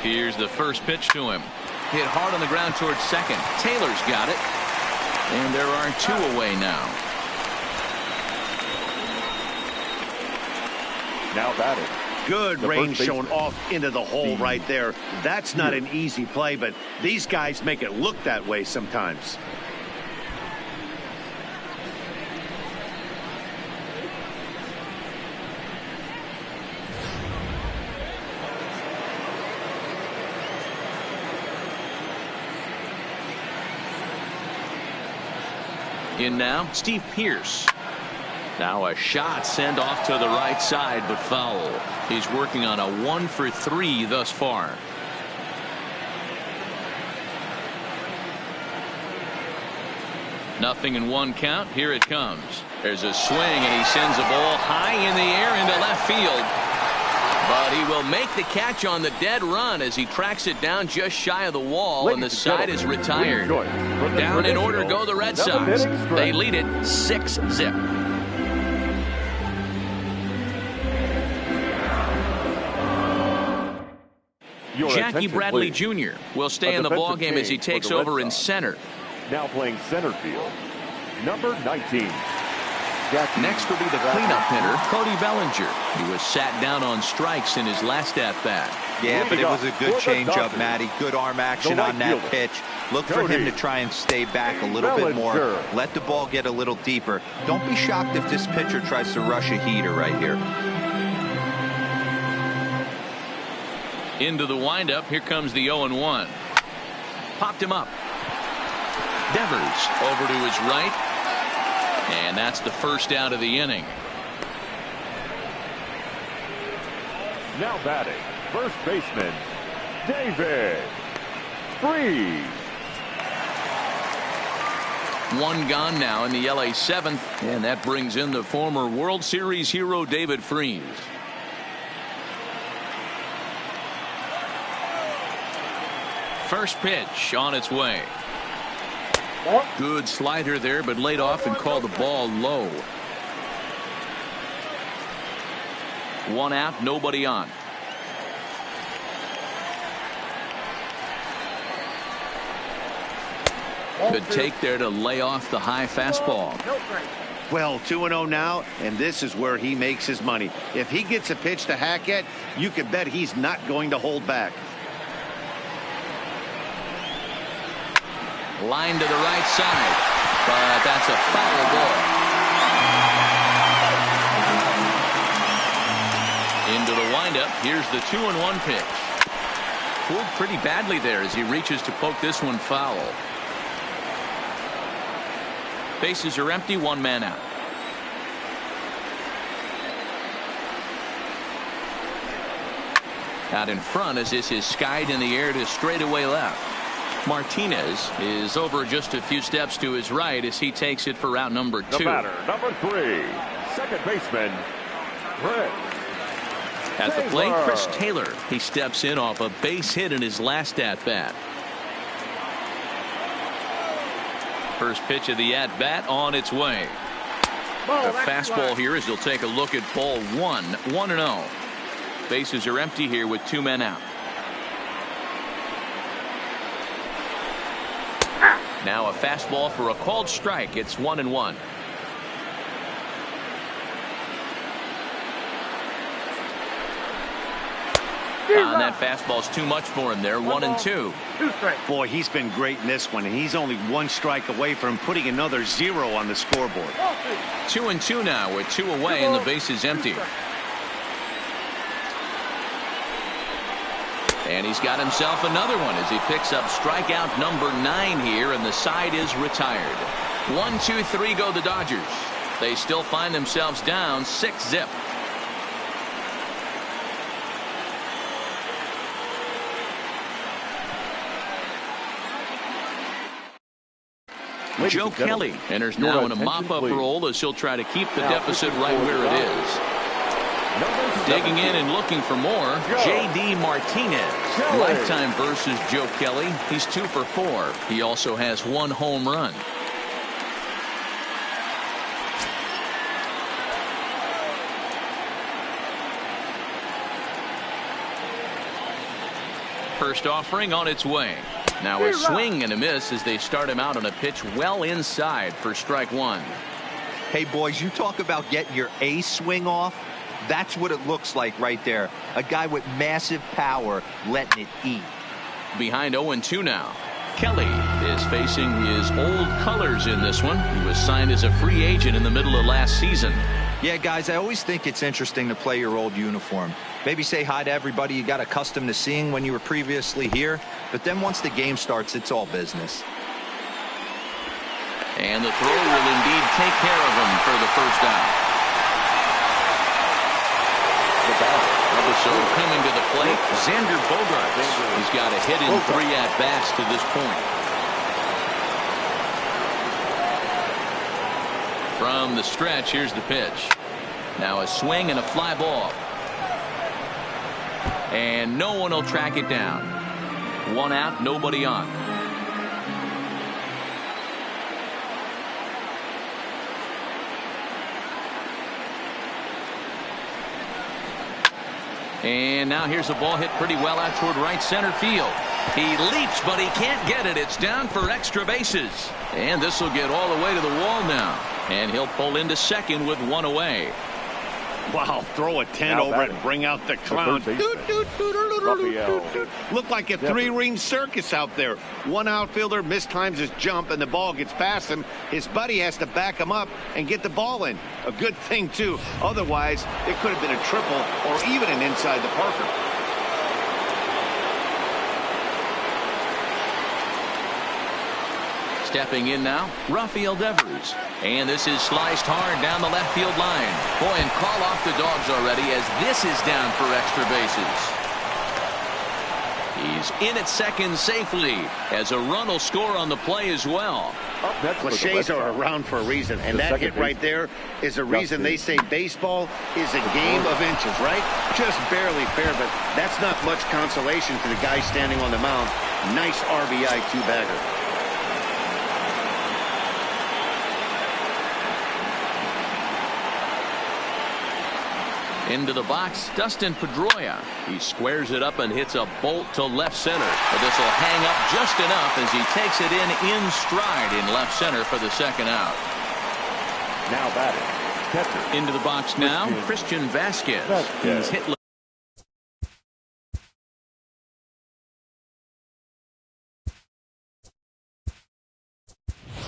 Here's the first pitch to him. Hit hard on the ground towards second. Taylor's got it. And there are 2 away now. Now batting. Good range shown off into the hole right there. That's not an easy play, but these guys make it look that way sometimes. In now, Steve Pearce. Now a shot sent off to the right side, but foul. He's working on a 1 for 3 thus far. Nothing in 1 count. Here it comes. There's a swing, and he sends a ball high in the air into left field. But he will make the catch on the dead run as he tracks it down just shy of the wall, and the side is retired. Down in order go the Red Sox. They lead it 6-0. Jackie Bradley Jr. will stay in the ballgame as he takes over in center. Now playing center field, number 19. Next will be the cleanup hitter, Cody Bellinger. He was sat down on strikes in his last at-bat. Yeah, but it was a good changeup, Matty. Good arm action on that pitch. Look for him to try and stay back a little bit more. Let the ball get a little deeper. Don't be shocked if this pitcher tries to rush a heater right here. Into the windup. Here comes the 0-1. Popped him up. Devers over to his right. And that's the first out of the inning. Now batting, first baseman, David Freese. 1 gone now in the LA 7th. And that brings in the former World Series hero, David Freese. First pitch on its way. Good slider there, but laid off and called the ball low. 1 out, nobody on. Good take there to lay off the high fastball. Well, 2-0 now, and this is where he makes his money. If he gets a pitch to hack at, you can bet he's not going to hold back. Line to the right side, but that's a foul ball. Into the windup. Here's the 2-1 pitch. Pulled pretty badly there as he reaches to poke this one foul. Bases are empty, one man out. Out in front as this is skied in the air to straightaway left. Martinez is over just a few steps to his right as he takes it for route number 2. The batter, number 3, second baseman, Red. At the plate, Chris Taylor. He steps in off a base hit in his last at-bat. First pitch of the at-bat on its way. A fastball here as he'll take a look at ball 1. 1-0. Bases are empty here with 2 men out. Now a fastball for a called strike. It's 1-1. And that fastball's too much for him there. 1-2. Boy, he's been great in this one, and he's only 1 strike away from putting another 0 on the scoreboard. 2-2 now with 2 away and the base is empty. And he's got himself another one as he picks up strikeout number 9 here, and the side is retired. 1, 2, 3 go the Dodgers. They still find themselves down 6-0. Joe Kelly enters now in a mop-up role as he'll try to keep the deficit right where it is. Digging in and looking for more, J.D. Martinez. Lifetime versus Joe Kelly. He's 2 for 4. He also has 1 home run. First offering on its way. Now a swing and a miss as they start him out on a pitch well inside for strike 1. Hey, boys, you talk about getting your A swing off. That's what it looks like right there. A guy with massive power letting it eat. Behind 0-2 now. Kelly is facing his old colors in this one. He was signed as a free agent in the middle of last season. Yeah, guys, I always think it's interesting to play your old uniform. Maybe say hi to everybody you got accustomed to seeing when you were previously here. But then once the game starts, it's all business. And the throw will indeed take care of him for the first out. So coming to the plate, Xander Bogaerts. He's got a hit in 3 at-bats to this point. From the stretch, here's the pitch. Now a swing and a fly ball. And no one will track it down. 1 out, nobody on. And now here's a ball hit pretty well out toward right center field. He leaps, but he can't get it. It's down for extra bases. And this will get all the way to the wall now. And he'll pull into second with 1 away. Wow, throw a 10 over it and bring out the clown. Look like a 3-ring circus out there. One outfielder mistimes his jump and the ball gets past him. His buddy has to back him up and get the ball in. A good thing, too. Otherwise, it could have been a triple or even an inside the Parker. Stepping in now, Rafael Devers. And this is sliced hard down the left field line. Boy, and call off the Dogs already as this is down for extra bases. He's in at second safely as a run will score on the play as well. Cliches are around for a reason, and that hit right there is a reason they say baseball is a game of inches, right? Just barely fair, but that's not much consolation for the guy standing on the mound. Nice RBI 2-bagger. Into the box, Dustin Pedroia. He squares it up and hits a bolt to left center. But this will hang up just enough as he takes it in stride in left center for the second out. Now batting, catcher. Into the box now, Christian Vasquez. He's hit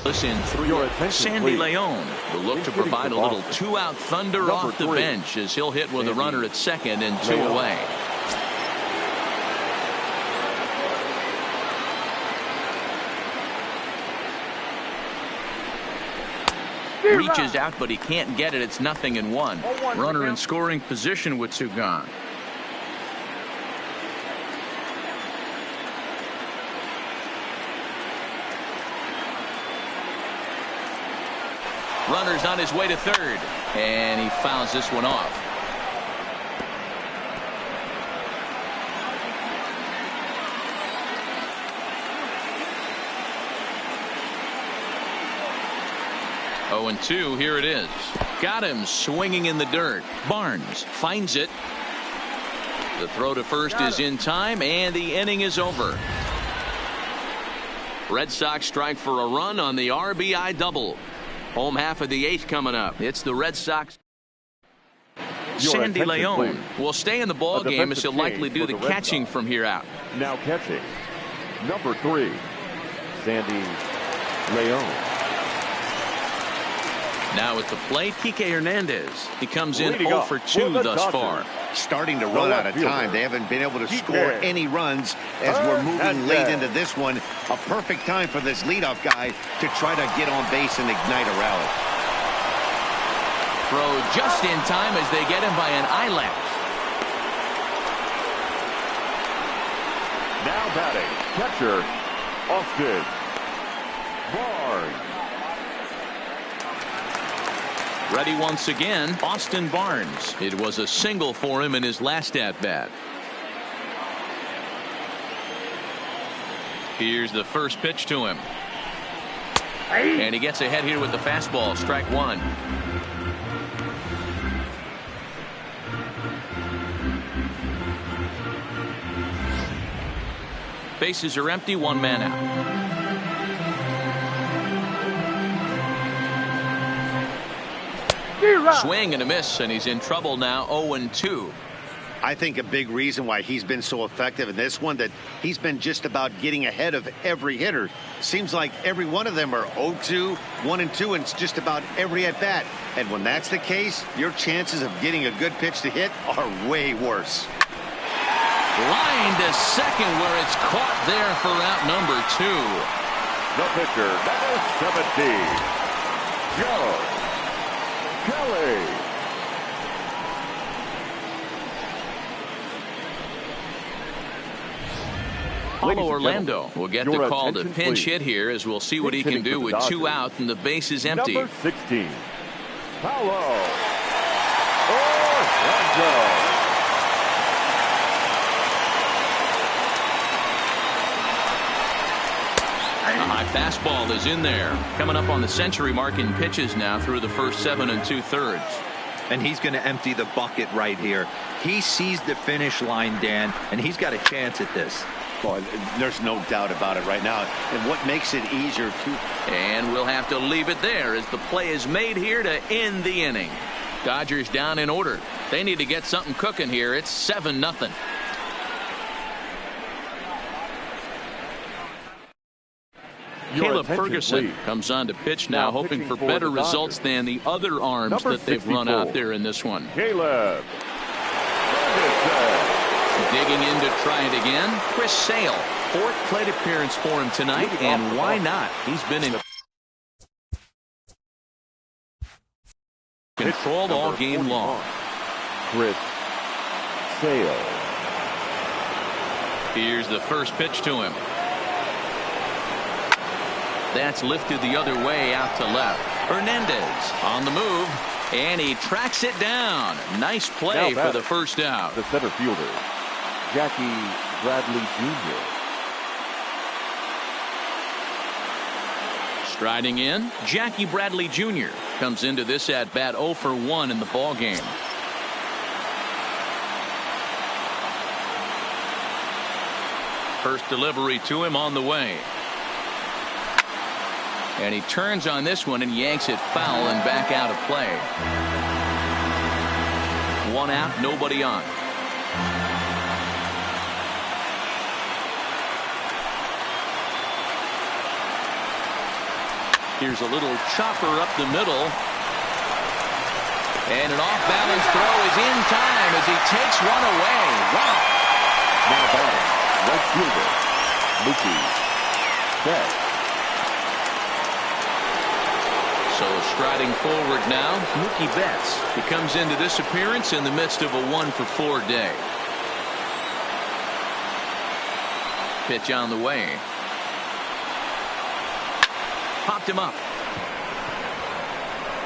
In three, Sandy Leon will look to provide a little two-out thunder off the bench as he'll hit with a runner at second and two away. Reaches out, but he can't get it. It's 0-1. Runner in scoring position with two gone. Runner's on his way to third, and he fouls this one off. Oh, and 2, here it is. Got him swinging in the dirt. Barnes finds it. The throw to first is in time, and the inning is over. Red Sox strike for a run on the RBI double. Home half of the 8th coming up. It's the Red Sox. Sandy Leon will stay in the ball game as he'll likely do the catching from here out. Now catching, number 3, Sandy Leon. Now at the plate, Kike Hernandez. He comes in 0 for 2 thus far. Starting to run out of time. They haven't been able to score any runs as we're moving late into this one. A perfect time for this leadoff guy to try to get on base and ignite a rally. Throw just in time as they get him by an eyelash. Now batting, catcher, Austin Barnes. Ready once again, Austin Barnes. It was a single for him in his last at-bat. Here's the first pitch to him. And he gets ahead here with the fastball, strike 1. Bases are empty, 1 man out. Swing and a miss, and he's in trouble now. 0-2. I think a big reason why he's been so effective in this one, that he's been just about getting ahead of every hitter. Seems like every one of them are 0-2, 1-2, and it's just about every at bat. And when that's the case, your chances of getting a good pitch to hit are way worse. Line to second, where it's caught there for out number 2. The pitcher, number 17, Joe Kelly. Paulo Orlando will get the call to pinch hit here, as we'll see what he can do with 2 out and the base is empty. Number 16, Paulo Orlando. A high fastball is in there. Coming up on the century mark in pitches now through the first 7 2/3. And he's going to empty the bucket right here. He sees the finish line, Dan, and he's got a chance at this. Boy, there's no doubt about it right now. And what makes it easier to... And we'll have to leave it there as the play is made here to end the inning. Dodgers down in order. They need to get something cooking here. It's 7-0. Caleb Ferguson comes on to pitch now, hoping for better results than the other arms that they've run out there in this one. Caleb digging in to try it again. Chris Sale, 4th plate appearance for him tonight, and why not? He's been in control all game long. Chris Sale. Here's the first pitch to him. That's lifted the other way out to left. Hernandez on the move, and he tracks it down. Nice play for the first out. The center fielder, Jackie Bradley Jr. Striding in, Jackie Bradley Jr. comes into this at bat 0 for 1 in the ball game. First delivery to him on the way. And he turns on this one and yanks it foul and back out of play. 1 out, nobody on. Here's a little chopper up the middle. And an off-balance throw is in time as he takes one away. Wow. Now batting, right fielder, Mookie Betts. So striding forward now, Mookie Betts. He comes into this appearance in the midst of a 1-for-4 day. Pitch on the way. Popped him up.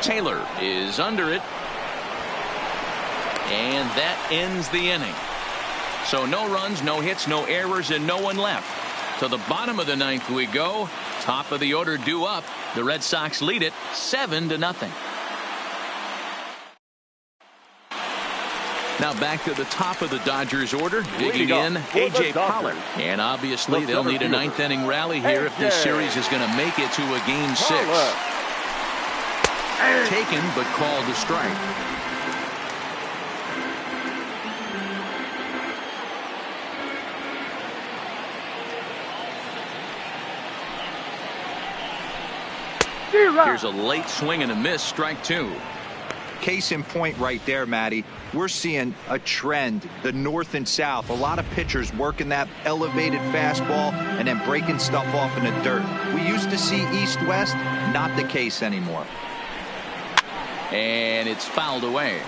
Taylor is under it. And that ends the inning. So no runs, no hits, no errors, and no one left. To the bottom of the ninth we go. Top of the order due up. The Red Sox lead it 7-0. Now back to the top of the Dodgers order. Digging in, A.J. Pollard. And obviously they'll need a ninth inning rally here if this series is going to make it to a game 6. Taken but called a strike. Here's a late swing and a miss, strike 2. Case in point right there, Matty. We're seeing a trend, the north and south. A lot of pitchers working that elevated fastball and then breaking stuff off in the dirt. We used to see east-west, not the case anymore. And it's fouled away.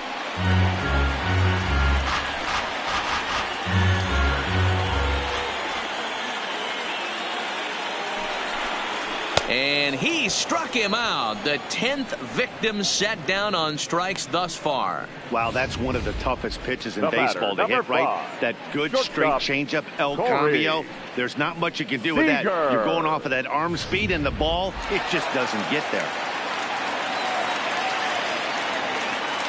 And he struck him out. The 10th victim set down on strikes thus far. Wow, that's one of the toughest pitches in The baseball to batter, hit, right? number 5. That good Shortstop, straight changeup, El Corey Cambio. There's not much you can do with that. Seager. You're going off of that arm speed, and the ball, it just doesn't get there.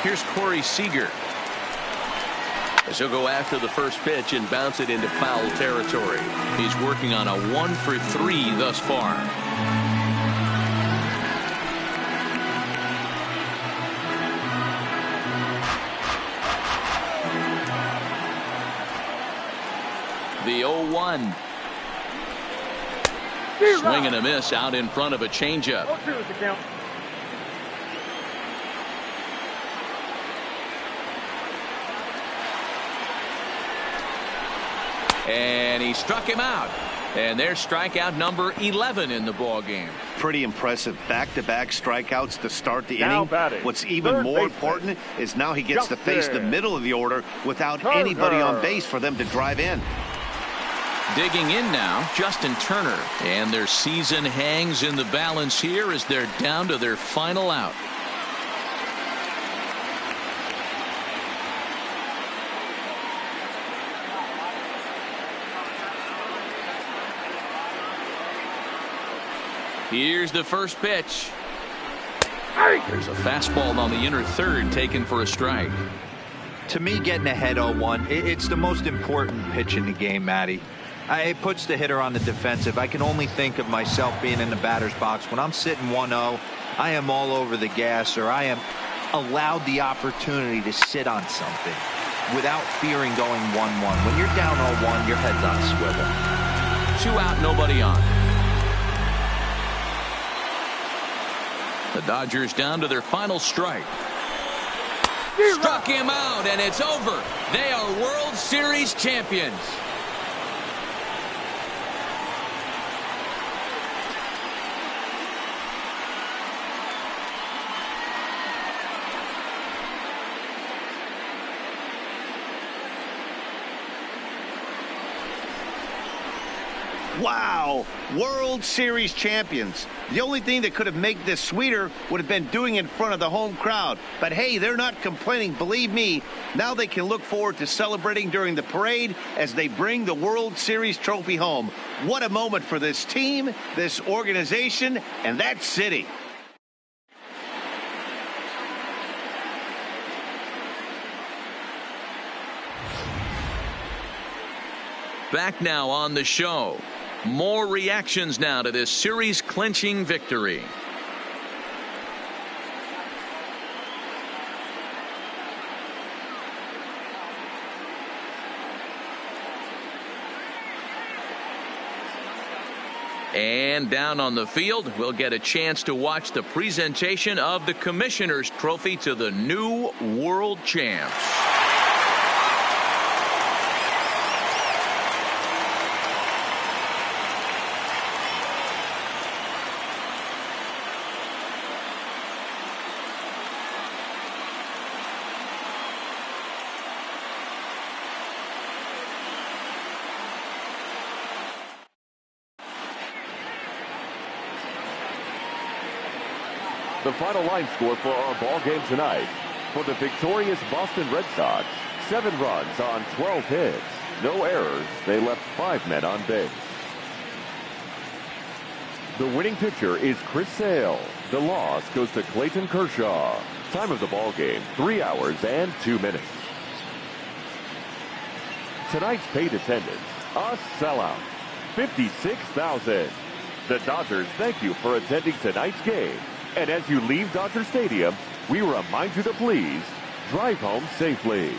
Here's Corey Seager. As he'll go after the first pitch and bounce it into foul territory. He's working on a 1-for-3 thus far. The 0-1. Swing and a miss out in front of a changeup. 0-2 is the count. And he struck him out. And there's strikeout number 11 in the ball game. Pretty impressive back-to-back strikeouts to start the Now inning. batting, What's even third more baseman, important is now he gets to face the Justin middle of the order without Turner. anybody on base for them to drive in. Digging in now, Justin Turner. And their season hangs in the balance here as they're down to their final out. Here's the first pitch. There's a fastball on the inner third taken for a strike. To me, getting ahead 0-1, it's the most important pitch in the game, Matty. It puts the hitter on the defensive. I can only think of myself being in the batter's box. When I'm sitting 1-0, I am all over the gas, or I am allowed the opportunity to sit on something without fearing going 1-1. When you're down 0-1, your head's on a swivel. 2 out, nobody on. The Dodgers down to their final strike. Struck him out, and it's over. They are World Series champions. Wow, World Series champions. The only thing that could have made this sweeter would have been doing it in front of the home crowd. But hey, they're not complaining, believe me. Now they can look forward to celebrating during the parade as they bring the World Series trophy home. What a moment for this team, this organization, and that city. Back now on the show. More reactions now to this series clinching victory. And down on the field, we'll get a chance to watch the presentation of the Commissioner's Trophy to the new world champs. The final line score for our ball game tonight. For the victorious Boston Red Sox, 7 runs on 12 hits. No errors. They left 5 men on base. The winning pitcher is Chris Sale. The loss goes to Clayton Kershaw. Time of the ball game, 3 hours and 2 minutes. Tonight's paid attendance, a sellout, 56,000. The Dodgers thank you for attending tonight's game. And as you leave Dodger Stadium, we remind you to please drive home safely.